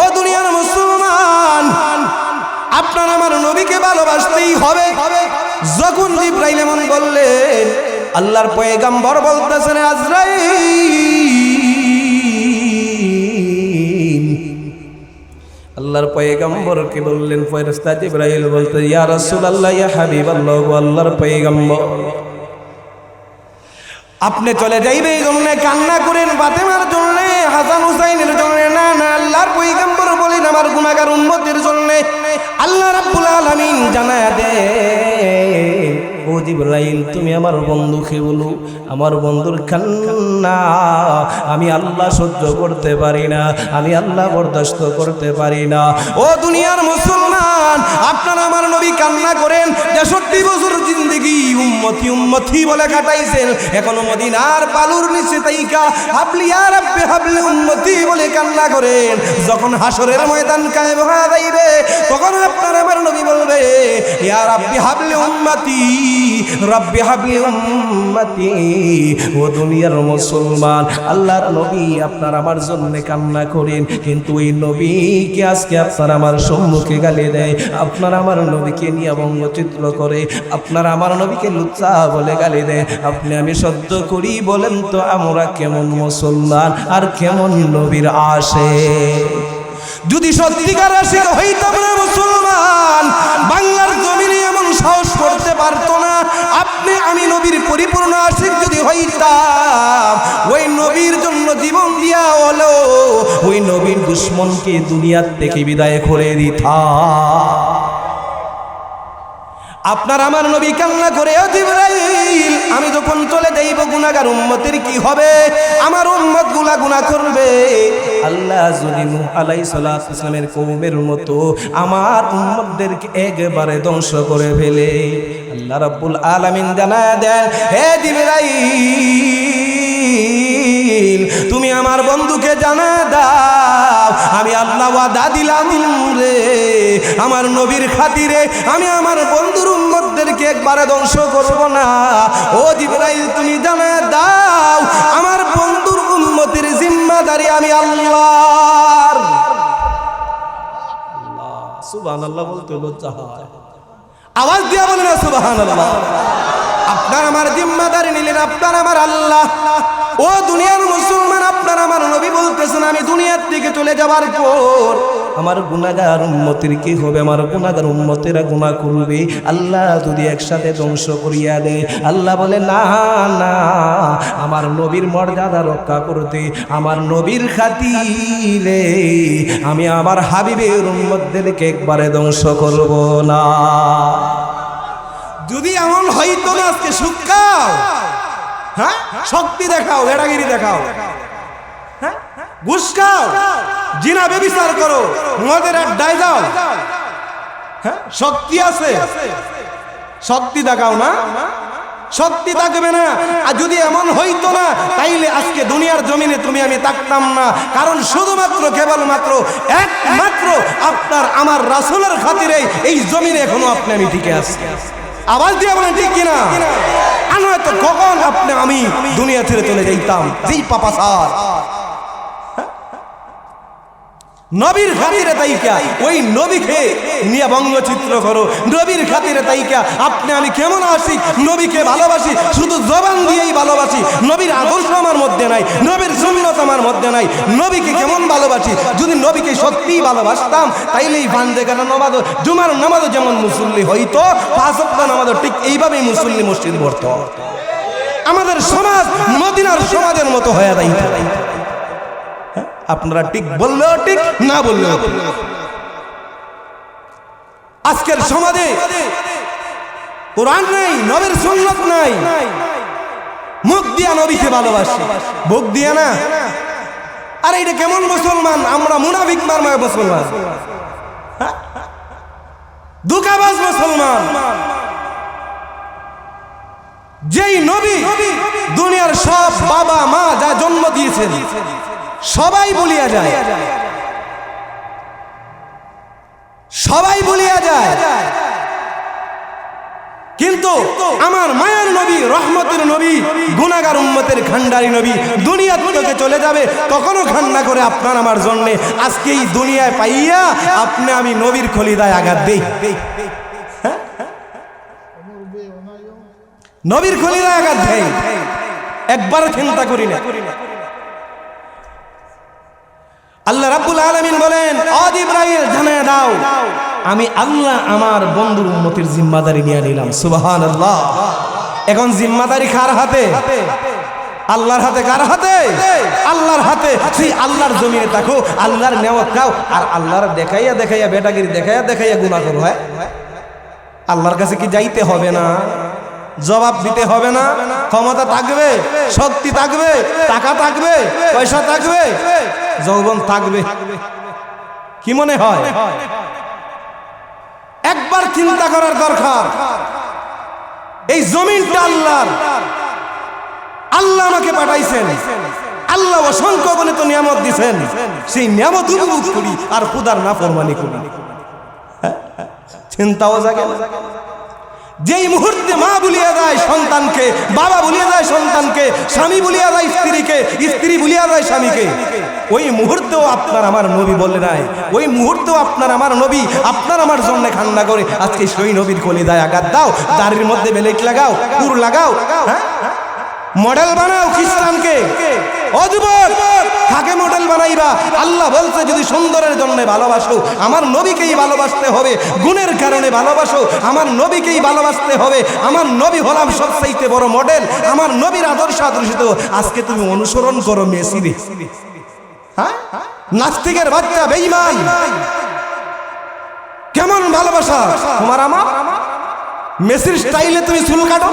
ও দুনিয়ার মুসলমান, আপনার আমার নবীকে ভালোবাসতেই হবে। যখন জিবরাইল এমন বললেন, আল্লাহর পয়গম্বর বলতেছেন আজরাইল, আল্লাহর পয়গম্বরকে বললেন, ফেরেশতা জিবরাইল বলতে ইয়া রাসূলুল্লাহ ইয়া হাবিবাল্লাহ, আল্লাহর পয়গম্বর, আপনি চলে যাইবে এই জন্য কান্না করেন ফাতেমার জন্য, হাসান হুসাইনের জন্য না, না, আল্লাহর পয়গম্বর বলেন আমার গুনাহগার উম্মতের জন্য। আল্লাহ রাব্বুল আলামিন জানায়া দেন, ও জিবরাইল, তুমি আমার বন্ধুকে বলো আমার বন্ধুর কান্না আমি আল্লাহ সহ্য করতে পারি না, আমি আল্লাহ বরদাস্ত করতে পারি না। ও দুনিয়ার মুসলমান, আপনারা আমার নবী কান্না করেন, 63 বছর জিন্দেগি উম্মতি উম্মতি বলে কাটাইছেন, এখনো মদিনার বালুর নিচে তাইকা হাবলি ইয়া রাব্বি হাবলি উম্মতি বলে কান্না করেন। যখন হাসরের ময়দান কায়েম হয়ে যাইবে, তখন আপনারা আমার নবী বলবে ইয়া রাব্বি হাবলি উম্মতি, রাব্বি হাবলি উম্মতি। ও দুনিয়ার মুসলমান, আল্লাহর নবী আপনার আমার জন্য কান্না করেন, কিন্তু ওই নবীকে আজকে আপনার আমার সম্মুখে গালি দেয়, আপনার আমার নবীকে নিয়ে বঙ্গচিত্র করে, আপনার আমার নবীকে লুচ্চা বলে গালি দেয়। আপনি আমি সহ্য করি? বলেন তো আমরা কেমন মুসলমান আর কেমন নবীর আশিক? যদি সত্যিকার আশিক হইতাম না মুসলমান, বাংলার জমিনে এমন সাহস করতে পারতো না। আপনি আমি নবীর পরিপূর্ণ আশিক যদি হইতাম, ওই নবীর জন্য জীবন দিয়া হলো ওই নবীর দুশ্মনকে দুনিয়ার থেকে বিদায় করে দিতাম। আপনার আমার নবী কান্না করে, ও জিবরাইল, আমি যখন চলে যাইব গুনাহগার উম্মতের কি হবে? আমার উম্মত গুনাহ করবে। আল্লাহ যদি নূহ আলাইহিস সালাতু ওয়াস সালামের কওমের মতো আমার উম্মতদেরকে একবারে ধ্বংস করে ফেলে, আল্লাহ রাব্বুল আলামিন জানায়া দেন, হে জিবরাইল, তুমি আমার বন্ধুকে জানা দাও, আমি আল্লাহ ওয়াদা দিলাম রে, আমার নবীর খাতিরে আমি আমার বন্ধুর উম্মতদেরকে একবারে ধ্বংস করব না। ও জিবরাইল, তুমি জানা দাও, আমার বন্ধুর উম্মতের জিম্মাদারি আমি আল্লাহর। আল্লাহ, সুবহানাল্লাহ বলতে লজ্জা হয়, আওয়াজ দিয়া বলেন না সুবহানাল্লাহ। আপনার আমার জিম্মাদারি নিলেন আপনার আমার আল্লাহ। ও দুনিয়ার মুসলমান, আপনার আমার নবী বলতেছেন, আমি দুনিয়ার থেকে চলে যাওয়ার পর আমার গুনাহগার উম্মতের কি হবে? আমার গুনাহগার উম্মতেরা গুনাহ করবে, আল্লাহ যদি একসাথে ধ্বংস করিয়া দেয়। আল্লাহ বলে না না, আমার নবীর মর্যাদা রক্ষা করতে, আমার নবীর খাতিরে আমি আমার হাবিবের উম্মতদেরকে একবারে ধ্বংস করব না। যদি এমন হইতো না, আজকে সুখাও, হ্যাঁ, শক্তি দেখাও, বেড়াগিরি দেখাও, হ্যাঁ, ঘুষ খাও, জিনা ব্যভিচার করো, মদের আড্ডায় যাও, হ্যাঁ, শক্তি আছে, শক্তি দেখাও না, শক্তি থাকবে না। আর যদি এমন হইতো না, তাইলে আজকে দুনিয়ার জমিনে তুমি আমি থাকতাম না। কারণ শুধুমাত্র কেবলমাত্র একমাত্র আপনার আমার রাসূলের খাতিরে এই জমিনে এখনো আপনি আমি টিকে আছি। আওয়াজ দিয়ে বলেন ঠিক কিনা? আর নয়তো কখন আপনি আমি দুনিয়া ছেড়ে চলে যাইতাম, যেই পাপাচার। নবীর খাতিরে তাইকা ওই নবীকে নিয়ে বঙ্গচিত্র করো, নবীর খাতিরে তাইকা আপনি আমি কেমন আসি, নবীকে ভালোবাসি, শুধু জবান দিয়েই ভালোবাসি, নবীর আদর্শ আমার মধ্যে নাই, নবীর সুন্নাত আমার মধ্যে নাই, নবীকে কেমন ভালোবাসি। যদি নবীকে সত্যিই ভালোবাসতাম, তাইলেই বান্দেগানা নামাজ, জুমার নামাজও যেমন মুসল্লি হইতো, পাঁচ ওয়াক্ত নামাজও ঠিক এইভাবেই মুসল্লি মসজিদ ভরত। আমাদের সমাজ মদিনার সমাজের মতো হয়ে যাইত। আপনারা ঠিক বললেও ঠিক, না বললেও ঠিক। আজকের সমাজে কোরআন নাই, নবীর সুন্নাত নাই, মুখ দিয়া নবীকে ভালোবাসি, বুক দিয়া না। আর এটা কেমন মুসলমান? আমরা মুনাফিক মারমায় মুসলমান, দুকাবাজ মুসলমান। যেই নবী দুনিয়ার সব বাবা মা যা জন্ম দিয়েছেন সবাই বলিয়া যায়, সবাই বলিয়া যায়, কিন্তু আমার মায়ের নবী, রহমতের নবী, গুনাহগার উম্মতের খান্ডারি নবী দুনিয়া থেকে চলে যাবে, তখনও খান্না করে আপনার আমার জন্য আজকে এই দুনিয়ায় পাইয়া আপনি আমি নবীর খলিদায় আঘাত দেই, নবীর খলিদায় আঘাত দেই, একবার চিন্তা করি না। আল্লাহ রাব্বুল আলামিন বলেন, ও জিবরাইল জানিয়ে দাও, আমি আল্লাহ আমার বন্ধুর উম্মতের জিম্মাদারি নিয়ে নিলাম। সুবহানাল্লাহ। এখন জিম্মাদারি কার হাতে? আল্লাহর হাতে। কার হাতে? আল্লাহর হাতে। সেই আল্লাহর জমিনে থাকো, আল্লাহর নেওয়াত খাও, আর আল্লাহর দেখাইয়া দেখাইয়া বেটাগিরি দেখাইয়া দেখাইয়া গুনাহ করো। হয় আল্লাহর কাছে কি যাইতে হবে না? জবাব দিতে হবে না? ক্ষমতা থাকবে, শক্তি থাকবে, টাকা থাকবে, পয়সা থাকবে, যৌবন থাকবে, কি মনে হয়? একবার চিন্তা করার দরকার। এই জমিনটা আল্লাহর, আল্লাহ আমাকে পাঠাইছেন, আল্লাহ অসংখ্য গণিত নিয়ামত দিয়েছেন, সেই নিয়ামত উপভোগ করি আর খুদার নাফরমানি করি। চিন্তাও জাগে না। যেই মুহূর্তে মা বলিয়া যায় সন্তানকে, বাবা বলিয়া যায় সন্তানকে, স্বামী বলিয়া যায় স্ত্রীকে, স্ত্রী বলিয়া যায় স্বামীকে, ওই মুহূর্তেও আপনার আমার নবী বলে নাই, ওই মুহূর্তেও আপনার আমার নবী আপনার আমার জন্য কান্না করে। আজকে সেই নবীর কলিজায় আঘাত দাও, দাড়ির মধ্যে বেলেট লাগাও, পুর লাগাও, হ্যাঁ, মডেল বানাও খ্রিস্টানকে। অযুবক, কাকে মডেল বানাইবা? আল্লাহ বলছে যদি সুন্দরের জন্য ভালোবাসো, আমার নবীকেই ভালোবাসতে হবে, গুণের কারণে ভালোবাসো, আমার নবীকেই ভালোবাসতে হবে। আমার নবী হলাম সবচাইতে বড় মডেল, আমার নবীর আদর্শ আদর্শিত। আজকে তুমি অনুসরণ করো মেসিরে, হ্যাঁ, নাস্তিকের বাচ্চা, বেঈমান। কেমন ভালোবাসা তোমার আমার? মেসির স্টাইলে তুমি চুল কাটো,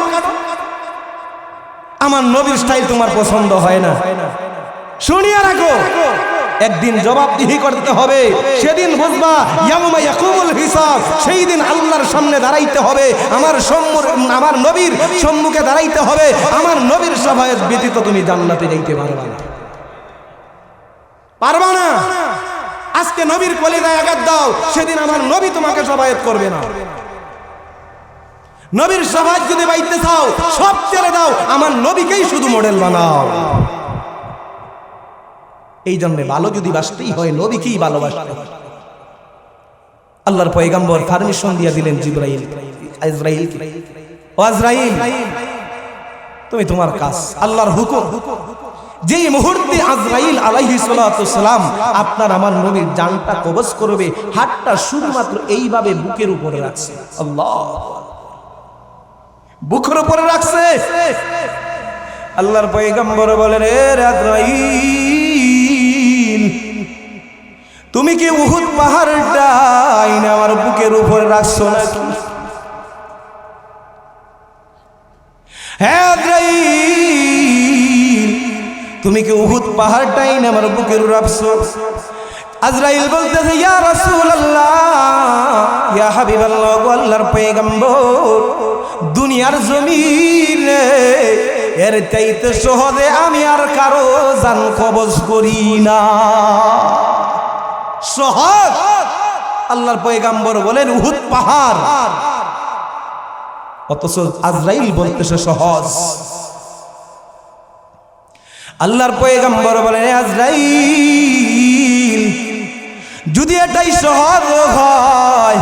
আমার নবীর স্টাইল তোমার পছন্দ হয় না। শুনিয়া রাখো, একদিন জবাবদিহি করতে হবে। সেদিন বুঝবা ইয়াউমা ইয়াকুমুল হিসাব, সেই দিন আল্লাহর সামনে দাঁড়াইতে হবে, আমার নবীর সম্মুখে দাঁড়াইতে হবে। আমার নবীর শাফায়াত ব্যতীত তুমি জান্নাতে যাইতে পারবা না, পারবা না। আজকে নবীর কলিজায় আঘাত দাও, সেদিন আমার নবী তোমাকে শাফায়াত করবে না। নবীর শাফায়াত যদি পাইতে চাও, সব ছেড়ে দাও, আমার নবীকেই শুধু মডেল বানাও। এই জন্য ভালো যদি বাসতেই হয় নবীকেই ভালোবাসতে হয়। আল্লাহর পয়গম্বর পারমিশন দিয়ে দিলেন জিবরাইল, আজরাইলকে, ও আজরাইল তুমি তোমার কাজ, আল্লাহর হুকুম, যেই মুহূর্তে আজরাইল আলাইহিস সালাতু সালাম আপনার আমার নবীর জানটা কবজ করবে, হাতটা শুধুমাত্র এইভাবে বুকের উপরে রাখছে। আল্লাহ, বুকের উপরে রাখছে। আল্লাহর পয়গম্বর বলেন, এ আজরাইল, তুমি কি উহুদ পাহাড়টা আইনা আমার বুকের উপরে রাখছো নাকি? হ্যাঁ আজরাইল, তুমি কি উহুদ পাহাড়টা আইনা আমার বুকের উপরে রাখছো? আজরাইল বলতেছে, ইয়া রাসূলুল্লাহ, ইয়া হাবিবাল্লাহ, আল্লাহর পয়গম্বর, দুনিয়ার জমিনে এর চাইতে সহজে আমি আর কারো জান কবজ করি না। সহজ। আল্লাহর পয়গম্বর বলেন উহুদ পাহাড়, অথচ আজরাইল বলতেছে সহজ। আল্লাহর পয়গম্বর বলেন, আজরাইল, যদি এটাই সহজ হয়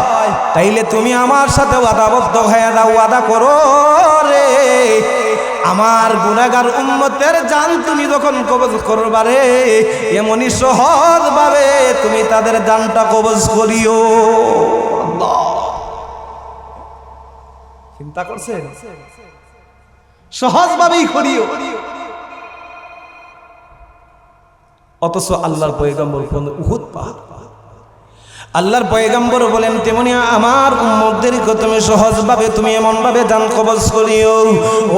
তাইলে তুমি আমার সাথে ওয়াদাবদ্ধ হয়ে দাও, ওয়াদা করো রে, আমার গুনাহগার উম্মতের জান তুমি যখন কবজ করবা রে, এমনই সহজ ভাবে তুমি তাদের জানটা কবজ করিও। আল্লাহ, চিন্তা করছেন? সহজ ভাবেই করিও। অথচ আল্লাহর পয়গম্বর উহুদ পাহাড়। আল্লাহর পয়গম্বর বলেন, তেমনি আমার উম্মতদেরকে তুমি সহজভাবে তুমি এমন ভাবে জান কবজ করিও।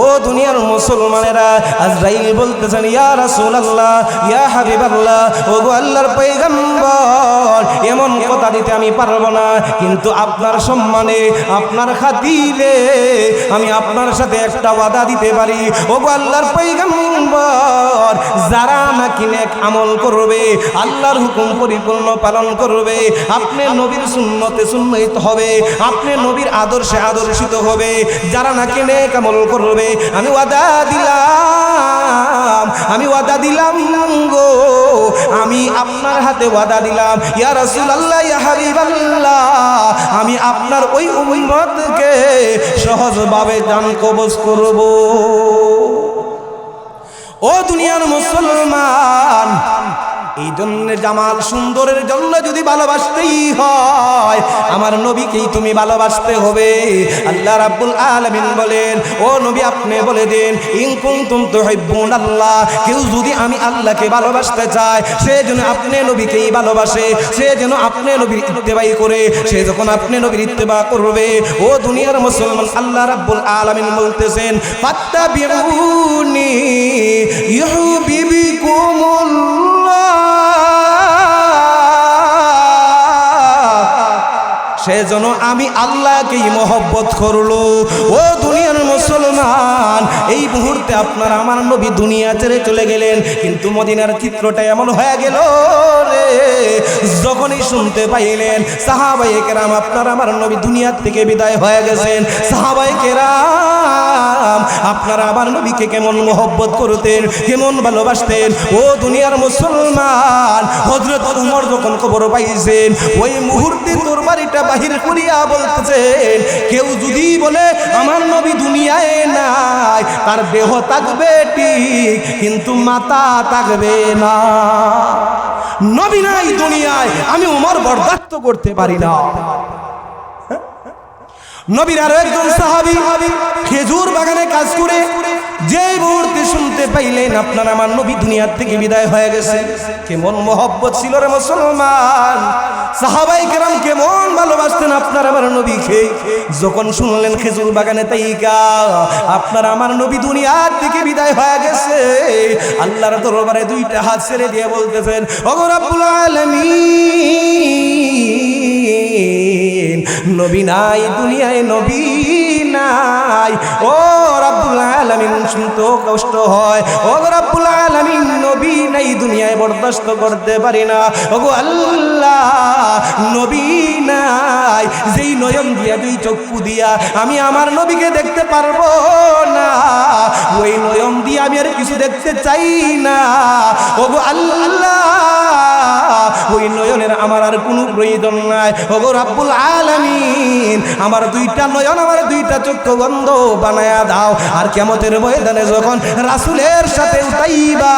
ও দুনিয়ার মুসলমানেরা, আজরাইল বলতেছেন, ইয়া রাসূলুল্লাহ, ইয়া হাবিবাল্লাহ, ও গো আল্লাহর পয়গম্বর, এমন কথা দিতে আমি পারবো না, কিন্তু আপনার সম্মানে, আপনার খাতিরে আমি আপনার সাথে একটা ওয়াদা দিতে পারি। ও গো আল্লাহর পয়গম্বর, যারা নাকি নেক আমল করবে, আল্লাহর হুকুম পরিপূর্ণ পালন করবে, আপনি নবীর সুন্নতে সুন্নিত হবে, আপনি নবীর আদর্শে আদর্শিত হবে, যারা নাকি নেক আমল করবে, আমি ওয়াদা দিলাম, আমি ওয়াদা দিলাম গো, আমি আপনার হাতে ওয়াদা দিলাম, ইয়া রাসূলুল্লাহ, ইয়া হাবিবাল্লাহ, আমি আপনার ওই উম্মতকে সহজভাবে জান কবজ করব। ও দুনিয়ার মুসলমান, এই জন্য জামাল সুন্দরের জন্য যদি ভালোবাসতেই হয়, আমার নবীকেই তুমি ভালোবাসতে হবে। আল্লাহ রাব্বুল আলামিন বলেন, ও নবী আপনি বলে দেন, ইন কুনতুম তুহিব্বুনাল্লাহ, কেউ যদি আমি আল্লাহকে ভালোবাসতে চায়, সে যেন আপনি নবীকেই ভালোবাসে, সে যেন আপনি নবীর ইত্তেবাই করে, সে যখন আপনি নবীর ইত্তেবা করবে, ও দুনিয়ার মুসলমান, আল্লাহ রাব্বুল আলামিন বলতেছেন, ফাত্তাবিউনি ইউহিব্বুকুমুল্লাহ, সেজন্য আমি আল্লাহকেই মহব্বত করলো। ও দুনিয়ার মুসলমান, এই মুহূর্তে আপনার আমার নবী দুনিয়া ছেড়ে চলে গেলেন, কিন্তু মদিনার চিত্রটা এমন হয়ে গেল রে, যখনই শুনতে পাইলেন সাহাবায়ে কেরাম আপনার আমার নবী দুনিয়ার থেকে বিদায় হয়ে গেছেন, সাহাবায়ে কেরাম আপনার আমার নবীকে কেমন মহব্বত করতেন, কেমন ভালোবাসতেন। ও দুনিয়ার মুসলমান, হযরত ওমর যখন খবর পাইছেন, ওই মুহূর্তে তোর বাড়িটা বাহির করিয়া বলতেছেন, কেউ যদি বলে আমার নবী দুনিয়ায় নাই, তার দেহ থাকবে ঠিক, কিন্তু মাথা থাকবে না। নবী নাই দুনিয়ায়, আমি ওমর বরদাস্ত করতে পারি না। নবীর আরো একজন সাহাবী খেজুর বাগানে কাজ করে যে মুহূর্তে শুনতে পাইলেন আপনার আমার নবী দুনিয়ার থেকে বিদায় হয়ে গেছে, কেমন মহব্বত ছিল রে মুসলমান। সাহাবায়ে কেরাম কেমন ভালোবাসতেন আপনার আমার নবীকে। যখন শুনলেন খেজুর বাগানে তাইকা আপনার আমার নবী দুনিয়ার থেকে বিদায় হয়ে গেছে, আল্লাহর দরবারে দুইটা হাত ছেড়ে দিয়ে বলতেছেন, ওগো রব্বুল আলামিন, নবী নাই দুনিয়ায়, নবী নাই। ও রব্বুল আলামিন, শুনতে কষ্ট হয়। ও রব্বুল আলামিন, নবী নাই দুনিয়ায়, বরদাস্ত করতে পারি না। ওগো আল্লাহ, নবী নাই, যেই নয়ন দিয়া, দুই চক্ষু দিয়া আমি আমার নবীকে দেখতে পারবো না, ওই নয়ন দিয়া আমি আর কিছু দেখতে চাই না। ওগো আল্লাহ, ওই নয়নের আমার আর কোনো প্রয়োজন নাই। ওগো রাব্বুল আলামিন, আমার দুইটা নয়ন, আমার দুইটা চক্ষু বন্ধ বানায়া দাও। আর কিয়ামতের ময়দানে যখন রাসূলের সাথে উঠাইবা,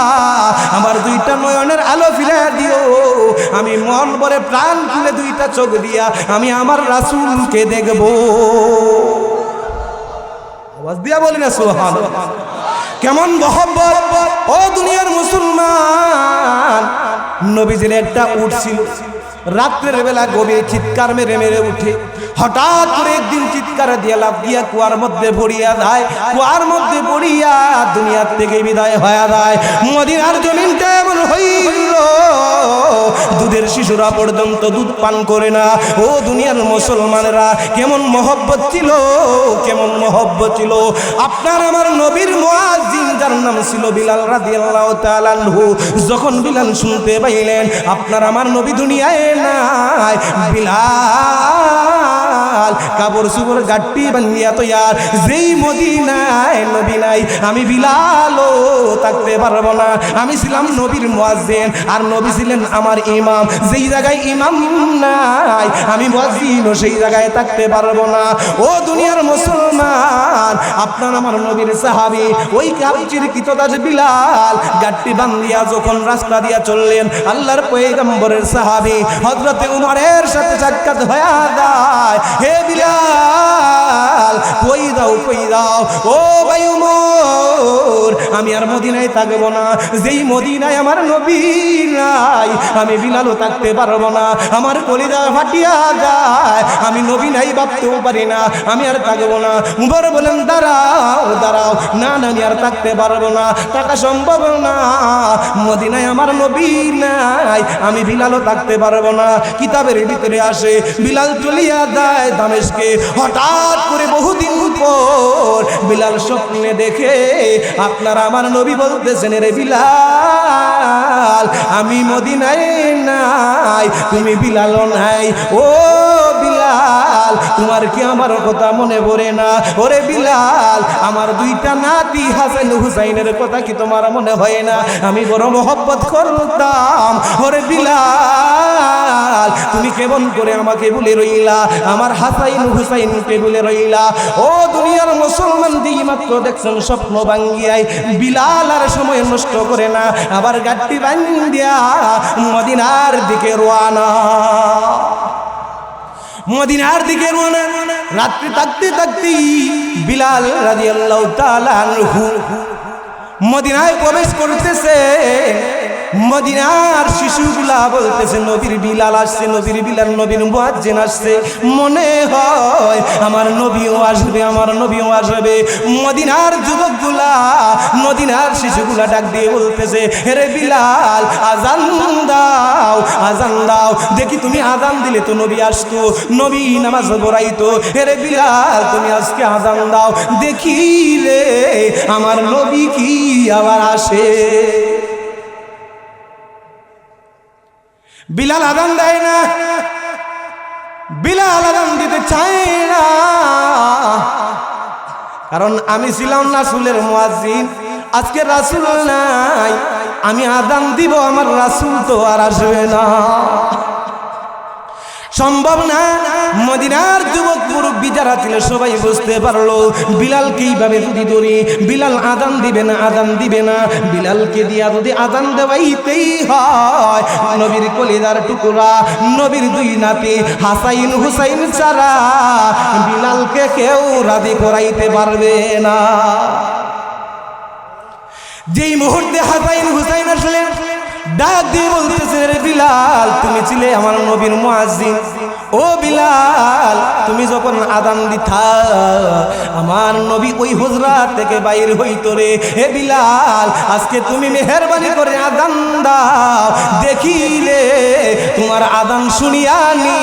আমার দুইটা নয়নের আলো ফিরাইয়া দিও। আমি মন ভরে প্রাণ খুলে দুইটা চোখ দিয়া আমি আমার রাসূলকে দেখব। আওয়াজ দিয়া বলি না সুবহানাল্লাহ। কেমন মহব্বত ও দুনিয়ার মুসলমান। নবীজির একটা উট ছিল, রাত্রের বেলা গভীর চিৎকার মেরে মেরে উঠে। হঠাৎ করে একদিন চিৎকার দিয়ে লাফ দিয়া কুয়ার মধ্যে পড়িয়া যায়। কুয়ার মধ্যে পড়িয়া দুনিয়ার থেকে বিদায় হয়ে যায়। মদিনার জমিনটা এমন হইল, দুধের শিশুরা পর্যন্ত দুধ পান করে না। ও দুনিয়ার মুসলমানেরা, কেমন মহব্বত ছিল, কেমন মহব্বত ছিল। আপনার আমার নবীর মুয়াজ্জিন যার নাম ছিল বিলাল রাদিয়াল্লাহু তাআলা আনহু, যখন বিলাল শুনতে পাইলেন আপনার আমার নবী দুনিয়ায় নাই, বিলাল কাপড় চোপড় গাট্টি বান্ধিয়া তৈয়ার, যেই মদিনায় নবী নাই আমি বিলালও থাকতে পারবো না। আমি ছিলাম নবীর মুয়াজ্জিন আর নবী ছিলেন আমার ইমাম। যেই জায়গায় ইমাম নাই আমি মুয়াজ্জিনও সেই জায়গায় থাকতে পারবো না। ও দুনিয়ার মুসলমান, আপনার আমার নবীর সাহাবী ওই কাপচির কিতদাস বিলাল গাট্টি বান্ধিয়া যখন রাস্তা দিয়া চললেন, আল্লাহর পয়গম্বরের সাহাবী হযরতে উমরের সাথে সাক্ষাৎ হয়ে যায়। হে বিলাল, কই দাও কই দাও। ও ভাই উমর, আমি আর মদিনায় থাকবো না। যেই মদিনায় আমার নবী নাই আমি বিলালও থাকতে পারবো না। আমার কলিজা ফাটিয়া যায়, আমি নবী নাই ভাবতেও পারি না, আমি আর থাকবো না। উমর বলেন দাঁড়াও দাঁড়াও, না না আমি আর থাকতে পারবো না, থাকা সম্ভব না। মদিনায় আমার নবী নাই, আমি বিলালও থাকতে পারবো না। কিতাবের ভিতরে আসে বিলাল চলিয়া যায় দামেস্কে। হঠাৎ করে বহুদিন পর বিলাল স্বপ্নে দেখে আপনার আমার নবী বলতেছেন, রে বিলাল আমি মদিনায় নাই, তুমি বিলালও নাই। ও বিলাল, তোমার কি আমার কথা মনে পড়ে না? ওরে বিলাল, আমার দুইটা নাতি হাসান হুসাইনের কথা কি তোমার মনে হয় না? আমি বড় মহব্বত করতাম। ওরে বিলাল, তুমি কেমন করে আমাকে ভুলে রইলা, আমার হাসাইন হুসাইনকে ভুলে রইলা। ও দুনিয়ার মুসলমান, দিই মাত্র দেখছেন স্বপ্ন ভাঙ্গিয়াই বিলাল আর সময় নষ্ট করে না, আবার গাড়ি বান্ধিয়া মদিনার দিকে রওনা। মদিনার দিকে রওনা। রাত্রি থাকতে থাকতে বিলাল রাদিয়াল্লাহু তাআলা আনহু মদিনায় প্রবেশ করতেছে। মদিনার শিশুগুলা বলতেছে নবীর বিলাল আসছে, নবীর বিলাল, নবীর মুয়াজ্জিন আসছে, মনে হয় আমার নবীও আসবে, আমার নবীও আসবে। মদিনার যুবকগুলা, মদিনার শিশুগুলা ডাক দিয়ে বলতেছে, হে বিলাল আজান দাও, আজান দাও, দেখি তুমি আজান দিলে তো নবী আসতো, নবী নামাজ পড়াইতো। হে বিলাল তুমি আজকে আজান দাও, দেখি রে আমার নবী কি আবার আসে। বিলাল আজান দেয় না, বিলাল আজান দিতে চায় না, কারণ আমি ছিলাম রাসূলের মুয়াজ্জিন, আজকে রাসূল নাই, আমি আজান দিব, আমার রাসূল তো আর আসবে না, সম্ভব না। মদিনার যুবক মুরব্বী যারা ছিল সবাই বুঝতে পারলো বিলালকে এইভাবে যদি ধরি, বিলাল আজান দিবে না, আজান দিবে না। বিলালকে দিয়া যদি আজান দেওয়াইতেই হয়, নবীর কলিজার টুকরা, নবীর দুই নাতি হাসাইন হুসাইন ছাড়া বিলালকে কেউ রাজি করাইতে পারবে না। যেই মুহূর্তে হাসাইন হুসাইন আসলেন, ডাক দিয়ে বলতেছে, রে বিলাল তুমি ছিলে আমার নবীর মুয়াজ্জিন, ও বিলাল তুমি যখন আযান দিতা আমার নবী ওই হুজরা থেকে বাইর হইতো রে। হে বিলাল আজকে তুমি মেহেরবানি করে আযান দাও, দেখি রে তোমার আযান শুনিয়ানি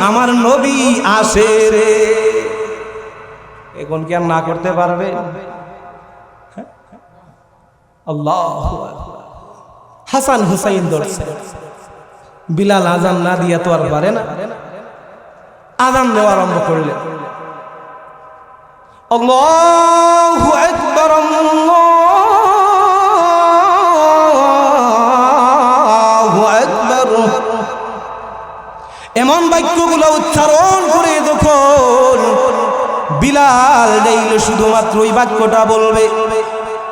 আমার নবী আসে রে। এখন কি আর না করতে পারবে? আল্লাহু আকবার। হাসান হুসাইন ধরছে, বিলাল আজান না দিয়া তো আর পারে না, আজান দেওয়া আরম্ভ করলে। আল্লাহু আকবার, আল্লাহু আকবার, বাক্যগুলো উচ্চারণ করে যখন বিলাল যাইল শুধুমাত্র ওই বাক্যটা বলবে,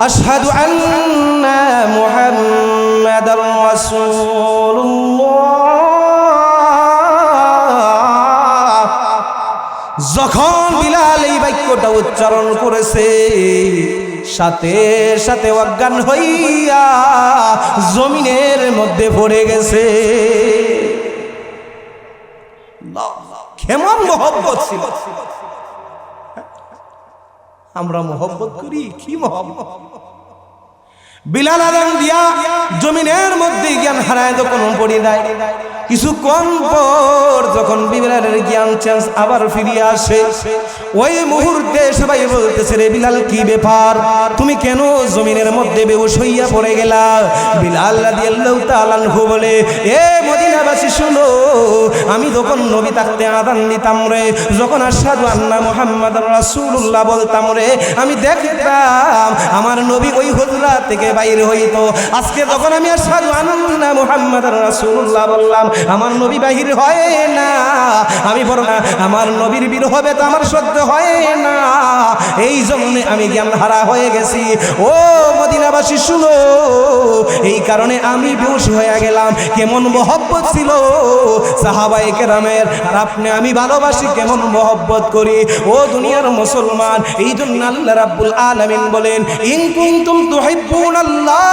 আশহাদু আন্না মুহাম্মাদার রাসূলুল্লাহ। যখন বিলাল এই বাক্যটা উচ্চারণ করেছে, সাথে সাথে অজ্ঞান হইয়া জমিনের মধ্যে পড়ে গেছে। কেমন মহব্বত ছিল! আমরা মহব্বত করি, কি মহব্বত! বিলাল আযান দিয়া জমিনের মধ্যে জ্ঞান হারায় যখন পড়ে যায়, কিছুক্ষণ পর যখন বিলালের জ্ঞান চেঞ্জ আবার ফিরে আসে, ওই মুহূর্তে সবাই বলতেছে, রে বিলাল কি ব্যাপার, তুমি কেন জমিনের মধ্যে বেহুশ হইয়া পড়ে গেলা? বিলাল রাদিয়াল্লাহু তাআলা আনহু বলে, এ মদিনাবাসী শুনো, আমি যখন নবী থাকতে আযান দিতাম রে, যখন আশহাদু আন্না মুহাম্মাদার রাসূলুল্লাহ বলতাম রে, আমি দেখতাম আমার নবী ওই হুজরা থেকে বাইরে হইতো। আজকে যখন আমি আশহাদু আন্না মুহাম্মাদার রাসূলুল্লাহ বললাম, আমার নবী বাহির হয় না, আমি বড় না, আমার নবীর বিরহ হবে তো আমার সহ্য হয় না, এই জন্য আমি জ্ঞান হারা হয়ে গেছি। ও মদিনাবাসী শুনো, এই কারণে আমি বেহুশ হয়ে গেলাম। কেমন মহব্বত ছিল সাহাবায়ে কেরামের, আর আপনি আমি ভালোবাসি, কেমন মহব্বত করি। ও দুনিয়ার মুসলমান, এই জন্য আল্লাহ রাব্বুল আলামিন বলেন, ইন কুনতুম তুহিব্বুনাল্লাহ,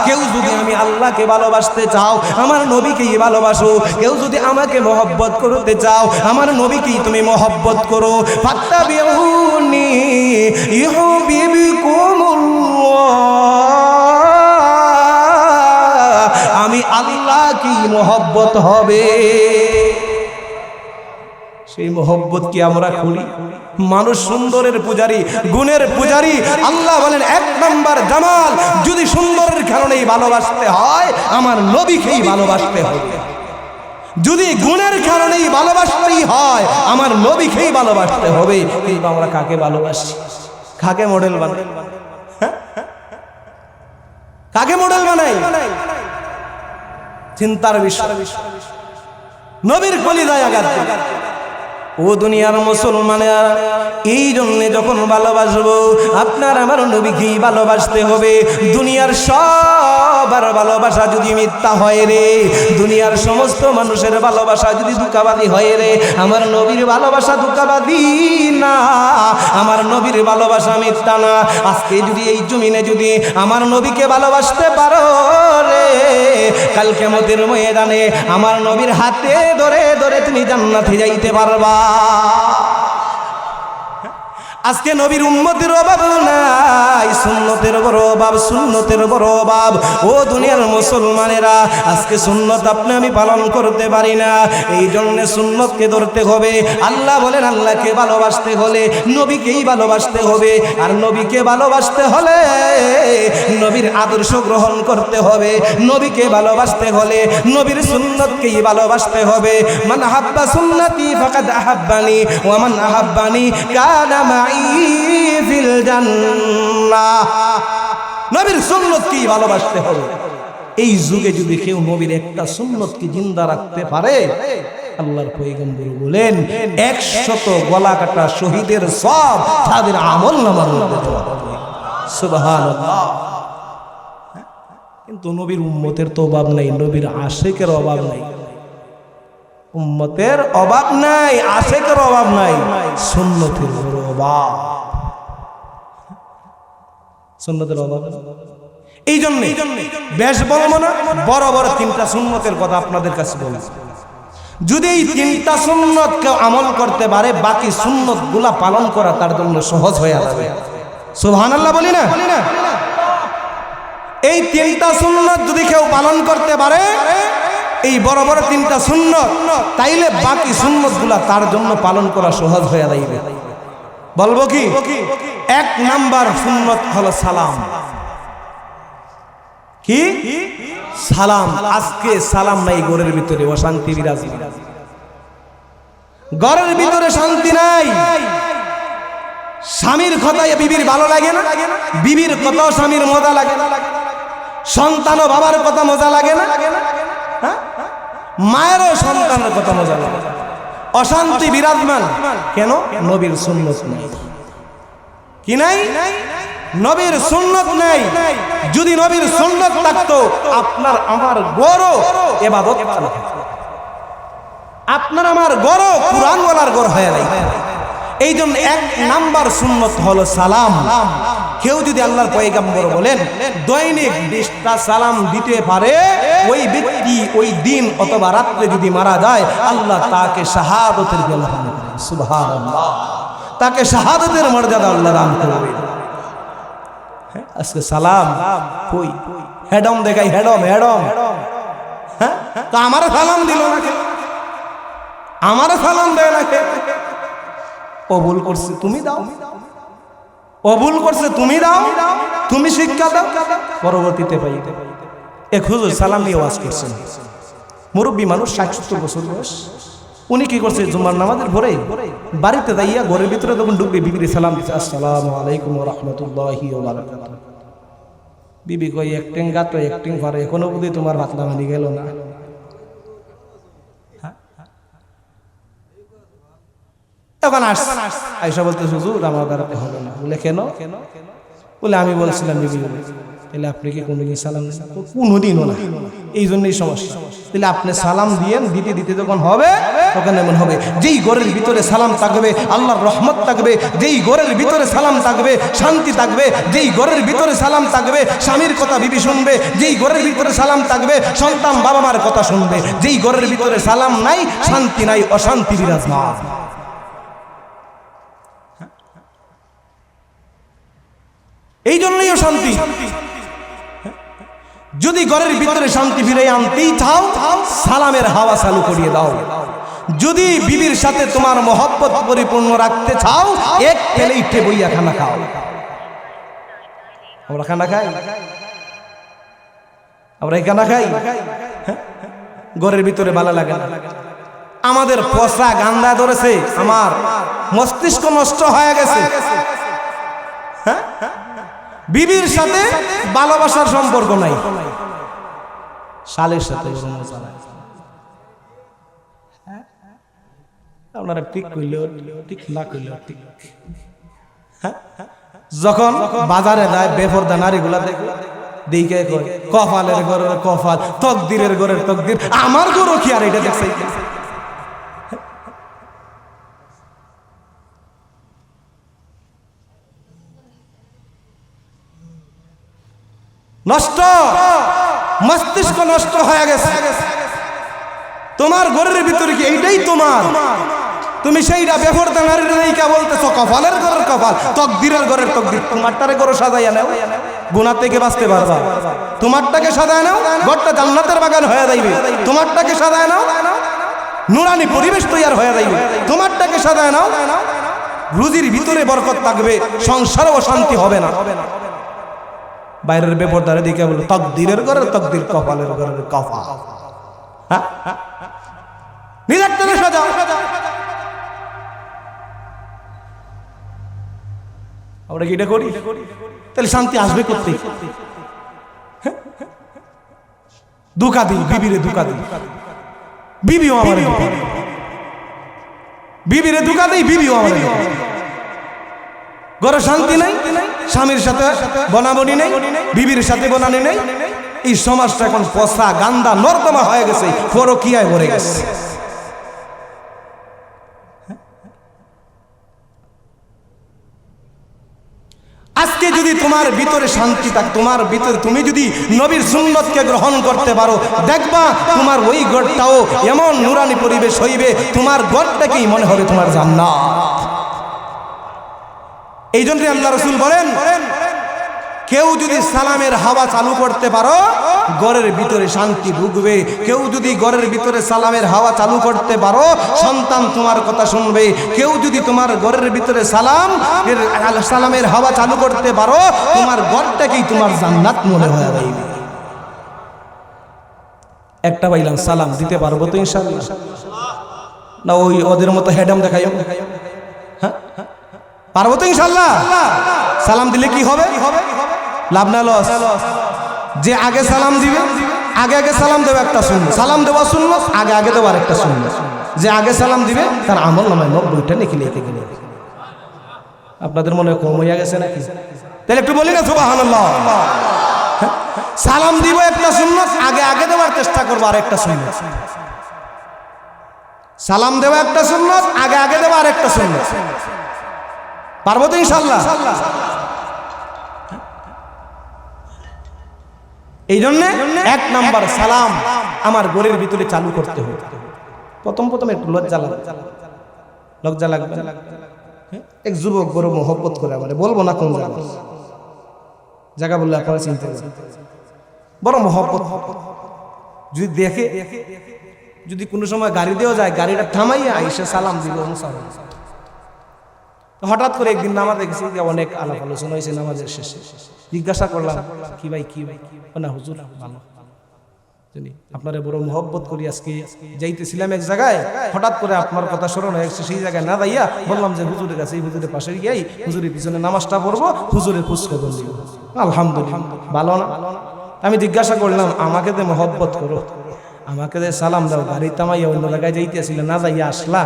কেউ যদি আমি আল্লাহকে ভালোবাসতে চাও, আমার নবীকেই ভালোবাসো। কেউ যদি আমাকে মহব্বত করতে চাও, আমার নবীকেই তুমি মহব্বত করো। ফাত্তাবিউনি ইউহিব্বুকুমুল্লাহ, আমি আল্লাহকেই মহব্বত হবে। সেই মহব্বত কি আমরা করি? মানুষ সুন্দরের পূজারী, গুণের পূজারী। আল্লাহ বলেন, এক নাম্বার জামাল যদি সুন্দরের কারণেই ভালোবাসতে হয়, আমার নবীকেই ভালোবাসতে হবে। যদি গুণের কারণেই ভালোবাসতেই হয়, আমার নবীকেই ভালোবাসতে হবে। কিন্তু আমরা কাকে ভালোবাসি? কাকে মডেল বানাই? কাকে মডেল বানাই? চিন্তার বিষয়। নবীর কলিজায় আঘাত। ও দুনিয়ার মুসলমানেরা, এই জন্যে যখন ভালোবাসবো, আপনার আমার নবীকেই ভালোবাসতে হবে। দুনিয়ার সবার ভালোবাসা যদি মিথ্যা হয় রে, দুনিয়ার সমস্ত মানুষের ভালোবাসা যদি ধোঁকাবাদী হয় রে, আমার নবীর ভালোবাসা ধোঁকাবাদী না, আমার নবীর ভালোবাসা মিথ্যা না। আজকে যদি এই জমিনে যদি আমার নবীকে ভালোবাসতে পারো রে, কাল কিয়ামতের ময়দানে আমার নবীর হাতে ধরে ধরে তুমি জান্নাতে যাইতে পারবা। আজকে নবীর উম্মতের অভাব নাই, সুন্নতের বড় অভাব, সুন্নতের বড় অভাব। ও দুনিয়ার মুসলমানেরা, আজকে সুন্নত আপনি আমি পালন করতে পারি না, এই জন্য সুন্নতকে ধরতে হবে। আল্লাহ বলেন, আল্লাহকে ভালোবাসতে হলে নবীকেই ভালোবাসতে হবে। আর নবীকে ভালোবাসতে হলে নবীর আদর্শ গ্রহণ করতে হবে। নবীকে ভালোবাসতে হলে নবীর সুন্নতকেই ভালোবাসতে হবে। মান আহাব্বা সুন্নতি ফাকাদ আহাব্বানি ওয়া মান আহাব্বানি কানা মাই ফিল জান্নাহ। নবীর সুন্নতকেই ভালোবাসতে হবে। এই যুগে যদি কেউ নবীর একটা সুন্নতকে জিন্দা রাখতে পারে, আল্লাহর পয়গম্বর বলেন 100 গলা কাটা শহীদের সব তাদের আমলনামার মধ্যে দেওয়া হবে। সুবহানাল্লাহ। কিন্তু নবীর উম্মতের তো অভাব নাই, নবীর আশিকের অভাব নাই, উম্মতের অভাব নাই, আশিকের অভাব নাই, সুন্নতের অভাব, সুন্নতের অভাব। এই জন্য বেশ বলবো না, বড় বড় 3টা সুন্নতের কথা আপনাদের কাছে বলি। যদি এই 3টা সুন্নত কেউ আমল করতে পারে, বাকি সুন্নত গুলা পালন করা তার জন্য সহজ হয়ে যাবে। সুবহানাল্লাহ বলি না? এই 3টা সুন্নত যদি কেউ পালন করতে পারে, এই বড় বড় 3টা সুন্নত, তাইলে বাকি সুন্নত গুলা তার জন্য পালন করা সহজ হয়ে যাবে। বলবো কি? 1 নাম্বার সুন্নত হলো সালাম। কি? সালাম। আজকে সালাম নাই ঘরের ভিতরে, অশান্তি বিরাজ। ঘরের ভিতরে শান্তি নাই। স্বামীর কথায় বিবির ভালো লাগে না, বিবির কথাও স্বামীর মজা লাগে না, সন্তান ও বাবার কথা মজা লাগে না, মায়েরও সন্তানের কথা মজা লাগে, অশান্তি বিরাজমান কেন? নবীর সুন্নত নাই। কি নাই? নবীর সুন্নত নাই। যদি নবীর সুন্নত থাকতো আপনার আমার গড় ইবাদত করা, আপনার আমার গড় কুরআন ওয়ালার গড় হয়ে যায়। এই জন্য এক নাম্বার সুন্নত হলো সালাম। কেউ যদি আল্লাহর পয়গম্বর বলেন দৈনিক 20টা সালাম দিতে পারে, ওই ব্যক্তি ওই দিন অথবা রাত্রে যদি মারা যায় আল্লাহ তাকে শাহাদাতের দান করবেন। সুবহানাল্লাহ, তাকে শাহাদাতের মর্যাদা আল্লাহ দান করবেন। আজকে সালাম কই? হেডম দেখাই, হেডম হেডম। হ্যাঁ, তো আমার সালাম দিল না, আমার সালাম দেয় না। ও ভুল করছে তুমি দাও, ও ভুল করছে তুমি দাও, তুমি শিক্ষা দাও। পরবর্তীতে পাই এক হুজুর সালাম নিয়ে ওয়াজ করছেন, মুরব্বী মানুষ, 60-70 বছর বয়স। উনি কি করছে, জুমার নামাজের পরে বাড়িতে যাইয়া ঘরের ভিতরে যখন ঢুকবে বিবির সালাম দিচ্ছে, আসসালামু আলাইকুম ওয়া রাহমাতুল্লাহি ওয়া বারাকাতুহু। বিবি কই একটিং গাতো একটিং করে, এখনো বুঝি তোমার ভাতলা মানি গেল না। এখন আয়সা বলতে হুজুর আমার বেড়াতে হবে না। বলে কেন? বলে আমি বলছিলাম বিবি, তাহলে আপনি কি কোনোদিন সালাম দেন? কোনোদিনও না, এই জন্যই সমস্যা। তাহলে আপনি সালাম দিয়েন, দিতে দিতে যখন হবে তখন এমন হবে, যেই ঘরের ভিতরে সালাম থাকবে আল্লাহর রহমত থাকবে, যেই ঘরের ভিতরে সালাম থাকবে শান্তি থাকবে, যেই ঘরের ভিতরে সালাম থাকবে স্বামীর কথা বিবি শুনবে, যেই ঘরের ভিতরে সালাম থাকবে সন্তান বাবা মার কথা শুনবে। যেই ঘরের ভিতরে সালাম নাই, শান্তি নাই, অশান্তি বিরাজমান। এই জন্যই শান্তি। যদি ঘরের ভিতরে শান্তি ফিরে আনতেই চাও, সালামের হাওয়া চালু করিয়ে দাও। যদি বিবির সাথে তোমার মহব্বত পরিপূর্ণ রাখতে চাও, এক প্লেটে বইয়া খানা খাও। আমরা খানা খাই, আমরা এই খানা খাই, ঘরের ভিতরে ভালো লাগে না। আমাদের পচা গান্দা ধরেছে, আমার মস্তিষ্ক নষ্ট হয়ে গেছে। হ্যাঁ, বিবির সাথে ভালোবাসার সম্পর্ক নাই, শালের সাথে আপনারা ঠিক করলেও ঠিক, না করলেও ঠিক। যখন বাজারে যায় বেপরদা নারীগুলা দেখে কপালের ঘরের কপাল, তকদিরের ঘরের তকদির, আমার গরু কি আর এটা দেখছে? নষ্ট, মস্তিষ্ক নষ্ট হয়ে গেছে। তোমার ঘরের ভিতরে কি এইটাই তোমার? তুমি সেইটা বেপরদা নারীর নায়িকা বলতেছো কপালের ঘরের কপাল, তকদিরের ঘরের তকদির। তোমারটারে ঘরে সাজাইয়া নাও, গুনাহ থেকে বাঁচতে পারবা। তোমারটাকে সাজায় নাও, ঘরটা জান্নাতের বাগান হয়ে যাইবে। তোমারটাকে সাজায় নাও, নুরানি পরিবেশ তৈরি হয়ে যাইবে। তোমারটাকে সাজায় নাও, রুজির ভিতরে বরকত থাকবে, সংসারেও শান্তি হবে না। বাইরের বেপরদারে দিকে বলো তকদিরের ঘরের তকদির, কপালের ঘরের কপাল। নিজের টানে সাজাও। আমরা কি এটা করি? তাহলে শান্তি আসবে কোথায়? দুকা দিই বিবিরে, দুকা দিই, বিবিও আমার, বিবিরে দুকা দিই, বিবিও আমার। ঘরে শান্তি নাই, স্বামীর সাথে বনাবনি নেই, বিবির সাথে বনানি নেই। এই সমাজটা এখন পচা গান্দা নর্দমা হয়ে গেছে, পরকীয়ায় ভরে গেছে। আজকে যদি তোমার ভিতরে শান্তি থাকে, তোমার ভিতরে তুমি যদি নবীর সুন্নতকে গ্রহণ করতে পারো, দেখবা তোমার ওই ঘরটাও এমন নুরানি পরিবেশ হইবে, তোমার ঘরটাকেই মনে হবে তোমার জান্নাত। এই জন্য আল্লাহ রাসূল বলেন, কেউ যদি সালামের হাওয়া চালু করতে পারো ঘরের ভিতরে শান্তি ঢুকবে। কেউ যদি ঘরের ভিতরে সালামের হাওয়া চালু করতে পারো সন্তান তোমার কথা শুনবে। কেউ যদি তোমার ঘরের ভিতরে সালামের হাওয়া চালু করতে পারো, তোমার ঘরটাকেই তোমার জান্নাত মনে হয়ে যাবে। একটা পাইলাম, সালাম দিতে পারবো তো ইনশাআল্লাহ? না ওই ওদের মতো হেডাম দেখাই? হ্যাঁ, পারবো তো ইনশাআল্লাহ? সালাম দিলে কি হবে? লাভ না লস? যে আগে সালাম দিবে আগে আগে সালাম দেওয়া একটা সুন্নাত, সালাম দেওয়া সুন্নাত, আগে আগে দেওয়ার একটা সুন্নাত। যে আগে সালাম দিবে তার আমল নামায় 90টা নেকি লিখে গেলে। আপনাদের মনে কম হইয়া গেছে নাকি? তাহলে একটু বলি না সুবহানাল্লাহ। সালাম দিব একটা সুন্নাত, আগে আগে দেওয়ার চেষ্টা করবো আর একটা সুন্নাত। সালাম দেওয়া একটা সুন্নাত, আগে আগে দেওয়া আর একটা সুন্নাত। পারবো তো ইনশাআল্লাহ? এই জন্য 1 নাম্বার সালাম আমার ঘরের ভিতরে চালু করতে হবে। প্রথম একটু লজ্জা লাগবে। এক যুবক বড় মহব্বত করে আমারে, বলবো না কোন জায়গা বললে আপনারা চিনতে পারবেন। বড় মহব্বত, যদি দেখে, যদি কোনো সময় গাড়ি দেওয়া যায়, গাড়িটা থামাইয়া আইসা সালাম দিব। হঠাৎ করে একদিন নামাজে গেছি, অনেক আলাপ আলোচনা হয়েছে নামাজের শেষে। জিজ্ঞাসা করলাম, কি ভাই না হুজুর ভালো জানি, আপনারা বড় মহব্বত করি। আজকে যাইতেছিলাম এক জায়গায়, হঠাৎ করে আপনার কথা স্মরণ হয়ে গেছে। সেই জায়গায় না যাইয়া বললাম যে হুজুরের কাছে, এই হুজুরের পাশে গিয়ে হুজুরের পিছনে নামাজটা পড়বো, হুজুরের খোঁজ খবর দিব। আলহামদুলিল্লাহ, ভালো না? আমি জিজ্ঞাসা করলাম, আমাকে তো মহব্বত করো, আমাকে যে সালাম দাও, গাড়ি থামাইয়া অন্য জায়গায় যাইতেছিল, না যাইয়া আসলা,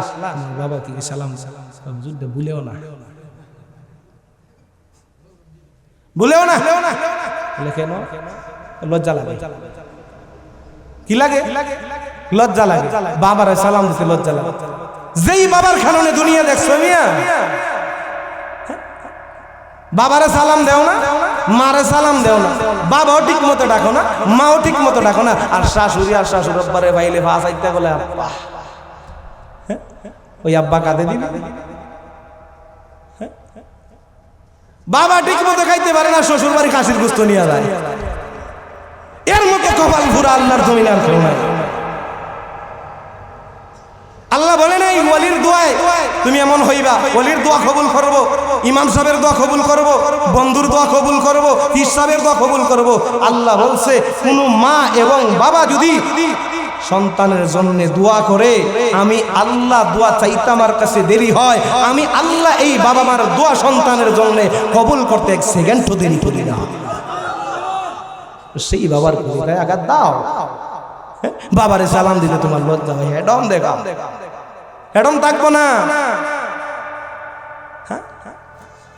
বাবা কি সালাম হুজুর ভুলেও না, ভুলেও না। বলে কেন? লজ্জা লাগে। কি লাগে? লজ্জা লাগে। বাবার সালাম দিতে লজ্জা লাগে। যেই বাবার কারণে দুনিয়া দেখছো মিয়া, বাবারে সালাম দেও না, মারে সালাম দেও না, বাবাও ঠিক মতো ডাকো না, মাও ঠিক মতো ডাকো না, আর শাশুড়ি আর শাশুড় আব্বারে বাইলে ভাস আইতে গেলে আব্বা, ওই আব্বা কাঁদে দিবি। বাবা ঠিক মতো খাইতে পারে না, শ্বশুর বাড়ি খাসির গোশত নিয়ে যায়। এর মতো কপাল ঘুরা আল্লাহর জমিনে আর কেউ নাই। আল্লাহ বলে নাই ওয়ালির দোয়ায় তুমি এমন হইবা, ওয়ালির দোয়া কবুল করব, ইমাম সাহেবের দোয়া কবুল করব, বন্ধুর দোয়া কবুল করব, পীর সাহেবের দোয়া কবুল করব। আল্লাহ বলছে কোন মা এবং বাবা যদি সন্তানের জন্য দোয়া করে, আমি আল্লাহ দোয়া চাইতে আমার কাছে দেরি হয়, আমি আল্লাহ এই বাবা মার দোয়া সন্তানের জন্য কবুল করতে 1 সেকেন্ডও দেরি করি না। সেই বাবার কবিতায় আঘাত দাও। বাবারে সালাম দিতে তোমার লজ্জা হয়, হেডম দেখা, হেডম থাকবো না।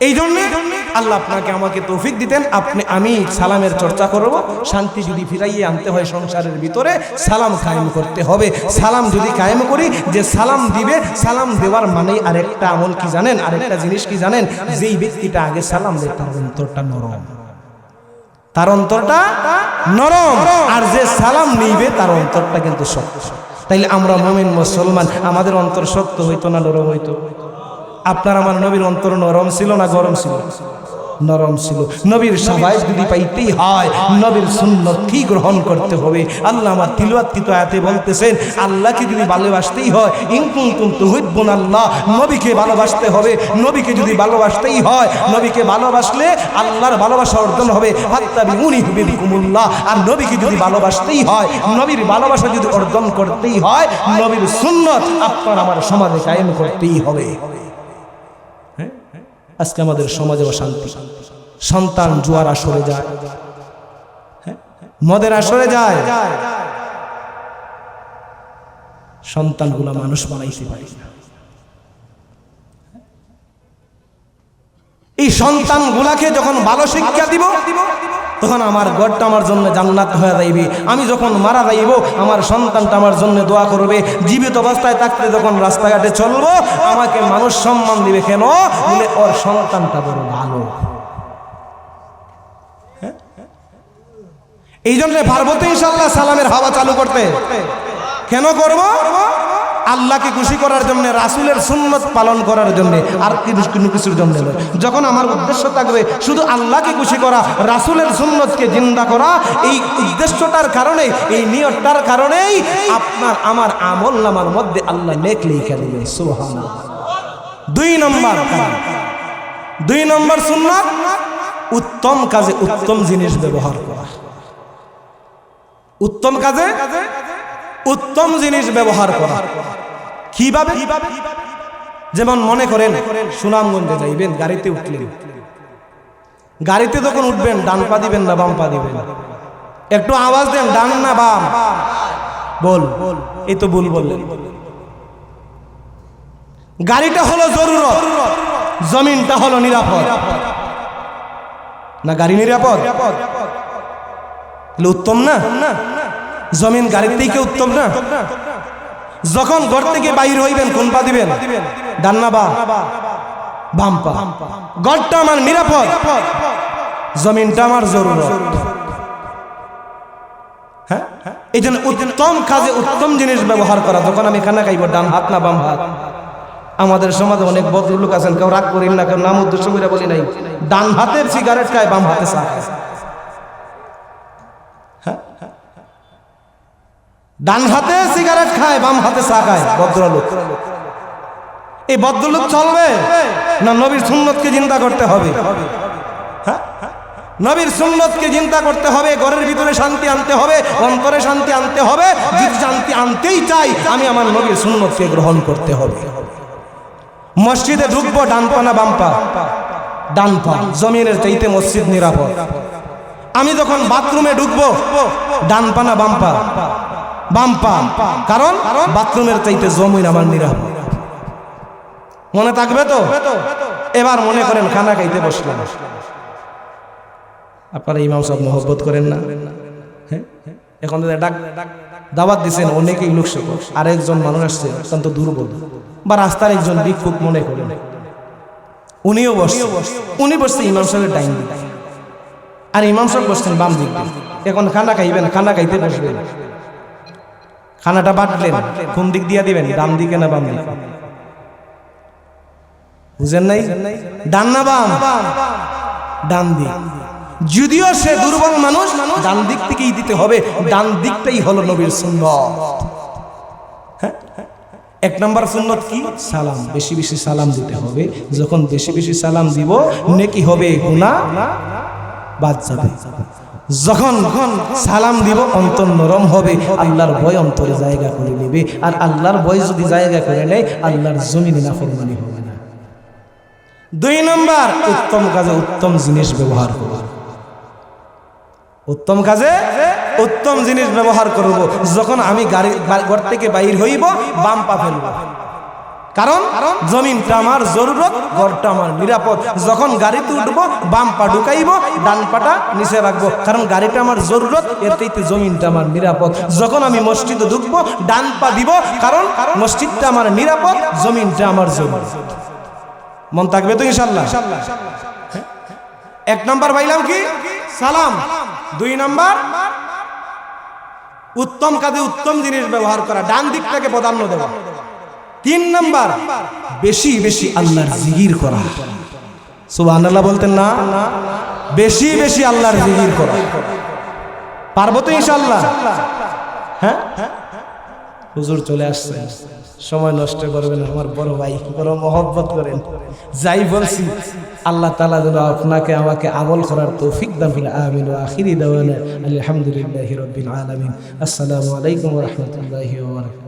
এই জন্য আল্লাহ আপনাকে আমাকে তৌফিক দিতেন, আমি সালামের চর্চা করব। শান্তি যদি ফিরাইয়ে আনতে হয় সংসারের ভিতরে, সালাম কায়েম করতে হবে। সালাম যদি কায়েম করি, যে সালাম দিবে, সালাম দেওয়ার মানেই আরেকটা আমল কি জানেন, আরেকটা জিনিস কি জানেন? যেই ব্যক্তিটা আগে সালাম দেয় তার অন্তরটা নরম, তার অন্তরটা নরম, আর যে সালাম নিবে তার অন্তরটা কিন্তু শক্ত। তাইলে আমরা মুমিন মুসলমান, আমাদের অন্তর শক্ত হইতো না নরম হইতো? আপনার আমার নবীর অন্তর নরম ছিল না গরম ছিল? নরম ছিল। নবীর সাবাইশ যদি পাইতেই হয়, নবীর সুন্নত কি গ্রহণ করতে হবে। আল্লাহ আমার তিলাওয়াত আয়াতে বলতেছেন, আল্লাহকে যদি ভালোবাসতেই হয়, ইন কুনতুম তুহিব্বুনাল্লাহ, নবীকে ভালোবাসতে হবে। নবীকে যদি ভালোবাসতেই হয়, নবীকে ভালোবাসলে আল্লাহর ভালোবাসা অর্জন হবে। ফাত্তাবিউনি ইউহিব্বুকুমুল্লাহ। আর নবীকে যদি ভালোবাসতেই হয়, নবীর ভালোবাসা যদি অর্জন করতেই হয়, নবীর সুন্নত আপনার আমার সমাজে কায়েম করতেই হবে। আজকে আমাদের সমাজে অশান্তি, সন্তান জুয়ার আসরে যায়, মদের আসরে যায়, সন্তানগুলা মানুষ বানাইতে পারি না। এই সন্তানগুলাকে যখন ভালো শিক্ষা দিব, তখন আমার ঘরটা আমার জন্য জান্নাত হয়ে যাইবে। আমি যখন মারা যাইব, আমার সন্তানটা আমার জন্য দোয়া করবে। জীবিত অবস্থায় থাকতে যখন রাস্তাঘাটে চলবো, আমাকে মানুষ সম্মান দিবে। কেন? বলে ওর সন্তানটা বড় ভালো। এই জন্য পারবো তো ইনশাআল্লাহ সালামের হাওয়া চালু করতে। কেন করব? আল্লাহকে খুশি করার জন্য, রাসূলের সুন্নত পালন করার জন্য, আর কোনো কিছুর জন্য নয়। যখন আমার উদ্দেশ্য থাকবে শুধু আল্লাহকে খুশি করা, রাসূলের সুন্নতকে জিন্দা করা, এই উদ্দেশ্যটার কারণে, এই নিয়তটার কারণেই আপনার আমার আমলনামার মধ্যে আল্লাহ নেক লিখে দিবেন। সুবহানাল্লাহ। 2 নম্বর সুন্নাত, উত্তম কাজে উত্তম জিনিস ব্যবহার করা। উত্তম কাজে উত্তম জিনিস ব্যবহার করা। কিভাবে? যেমন মনে করেন সুনামগঞ্জে যাইবেন, গাড়িতে উঠলেন, গাড়িতে যখন উঠবেন ডান পা দিবেন না বাম পা দিবেন? একটু আওয়াজ দেন, ডান না বাম? বল, এই তো ভুল বললেন। গাড়িটা হলো জরুরত, জমিনটা হলো নিরাপদ। না গাড়ি নিরাপদ? উত্তম না? জমিন গাড়ির থেকে উত্তম না? যখন ঘর থেকে বাইর হইবেন কোন পা দিবেন? ডান না বাম? বাম পা। ঘরটা আমার নিরাপদ, জমিনটা আমার জরুরত। হ্যাঁ, এই জন্য উত্তম কাজে উত্তম জিনিস ব্যবহার করা। যখন আমি খানা খাইব, ডান হাত না বাম হাত? আমাদের সমাজে অনেক ভদ্রলোক আছেন, কেউ রাগ করেন না, কেউ নাম উদ্দেশ্য করে বলি নাই, ডান হাতে সিগারেট খায়, বাম হাতে চা খায়। ডান হাতে সিগারেট খায়, বাম হাতে চা খায় ভদ্রলোক। এই ভদ্রলোক চলবে না নবীর সুন্নতকে চিন্তা করতে হবে? নবীর সুন্নতকে চিন্তা করতে হবে। ঘরের ভিতরে শান্তি আনতে হবে, অন্তরে শান্তি আনতে হবে। যদি শান্তি আনতেই চাই, আমি আমার নবীর সুন্নতকে গ্রহণ করতে হবে। মসজিদে ঢুকবো, ডান পা না বাম পা? ডান পা। জমিনের চাইতে মসজিদ নিরাপদ। আমি যখন বাথরুমে ঢুকবো, ডান পা না বাম পা? বাম পা। কারণ বাথরুমের চাইতে জমিন আমার নিরাপদ। মনে থাকবে তো? এবার মনে করেন খানা খাইতে বসলেন, আপনারা ইমাম সাহেব মহব্বত করেন না? হ্যাঁ, এখন দাওয়াত দিচ্ছেন, অনেকেই লোক, আরেকজন মানুষ আসছে অত্যন্ত দুর্বল, বা রাস্তার একজন ভিক্ষুক মনে করেন, উনিও বসছে, উনি বসছে ইমাম সাহেবের ডাইন দিকে, আর ইমাম সাহেব বসছেন বাম দিকে। এখন খানা খাইবেন, খানা খাইতে বসবেন, খানাটা বাটলেন, কোন দিক দিয়া দিবেন? ডান দিকে না বাম দিকে? বুঝেন নাই? ডান না বাম? ডান দিক। যদিও সে দুর্বল মানুষ, ডান দিক থেকেই দিতে হবে। ডান দিকটাই হলো নবীর সুন্নত। এক নম্বর সুন্নত কি? সালাম। বেশি বেশি সালাম দিতে হবে। যখন বেশি বেশি সালাম দিব, নেকি হবে, গুনাহ বাদ যাবে। যখন সালাম দিব, অন্তর নরম হবে, আল্লাহর ভয় অন্তরে জায়গা করে নেবে। আর আল্লাহর ভয় যদি জায়গা করে নেয়, আল্লাহর জমিনে নাফরমানি হবে না। 2 নম্বর, উত্তম কাজে উত্তম জিনিস ব্যবহার করব। উত্তম কাজে উত্তম জিনিস ব্যবহার করব। যখন আমি ঘর থেকে বাইর হইব, বাম পা ফেলব, কারণ জমিনটা আমার জরুরত, ঘরটা আমার নিরাপদ। যখন গাড়িতে উঠবো, বাম পা ঢুকাইব, ডান পাটা নিচে রাখবো, কারণ গাড়িটা আমার জরুরত, এর চাইতে জমিনটা আমার নিরাপদ। যখন আমি মসজিদে ঢুকবো, ডান পা দিব, কারণ মসজিদটা আমার নিরাপদ, জমিনটা আমার জরুরত। মন থাকবে তো ইনশাআল্লাহ? 1 নম্বর পাইলাম কি? সালাম। 2 নম্বর, উত্তম কাজে উত্তম জিনিস ব্যবহার করা, ডান দিকটাকে প্রাধান্য দেওয়া। 3 নম্বর, বেশি বেশি আল্লাহর জিকির করা। সুবহানাল্লাহ বলতেন না? বেশি বেশি আল্লাহর জিকির করা। পারবো তো ইনশাআল্লাহ? হ্যাঁ, হুজুর চলে আসছে, সময় নষ্ট করবেন। আমার বড় ভাই, বড় মহব্বত করেন। যাই বলছি, আল্লাহ তাআলা যেন আপনাকে আমাকে আমল করার তৌফিক দান করেন। আমিন। ওয়া আখিরি দাওয়ানা আলহামদুলিল্লাহি রাব্বিল আলামিন। আসসালামু আলাইকুম ওয়া রাহমাতুল্লাহি ওয়া বারাকাতুহু।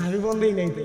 আমি বন্ধই নাই তো।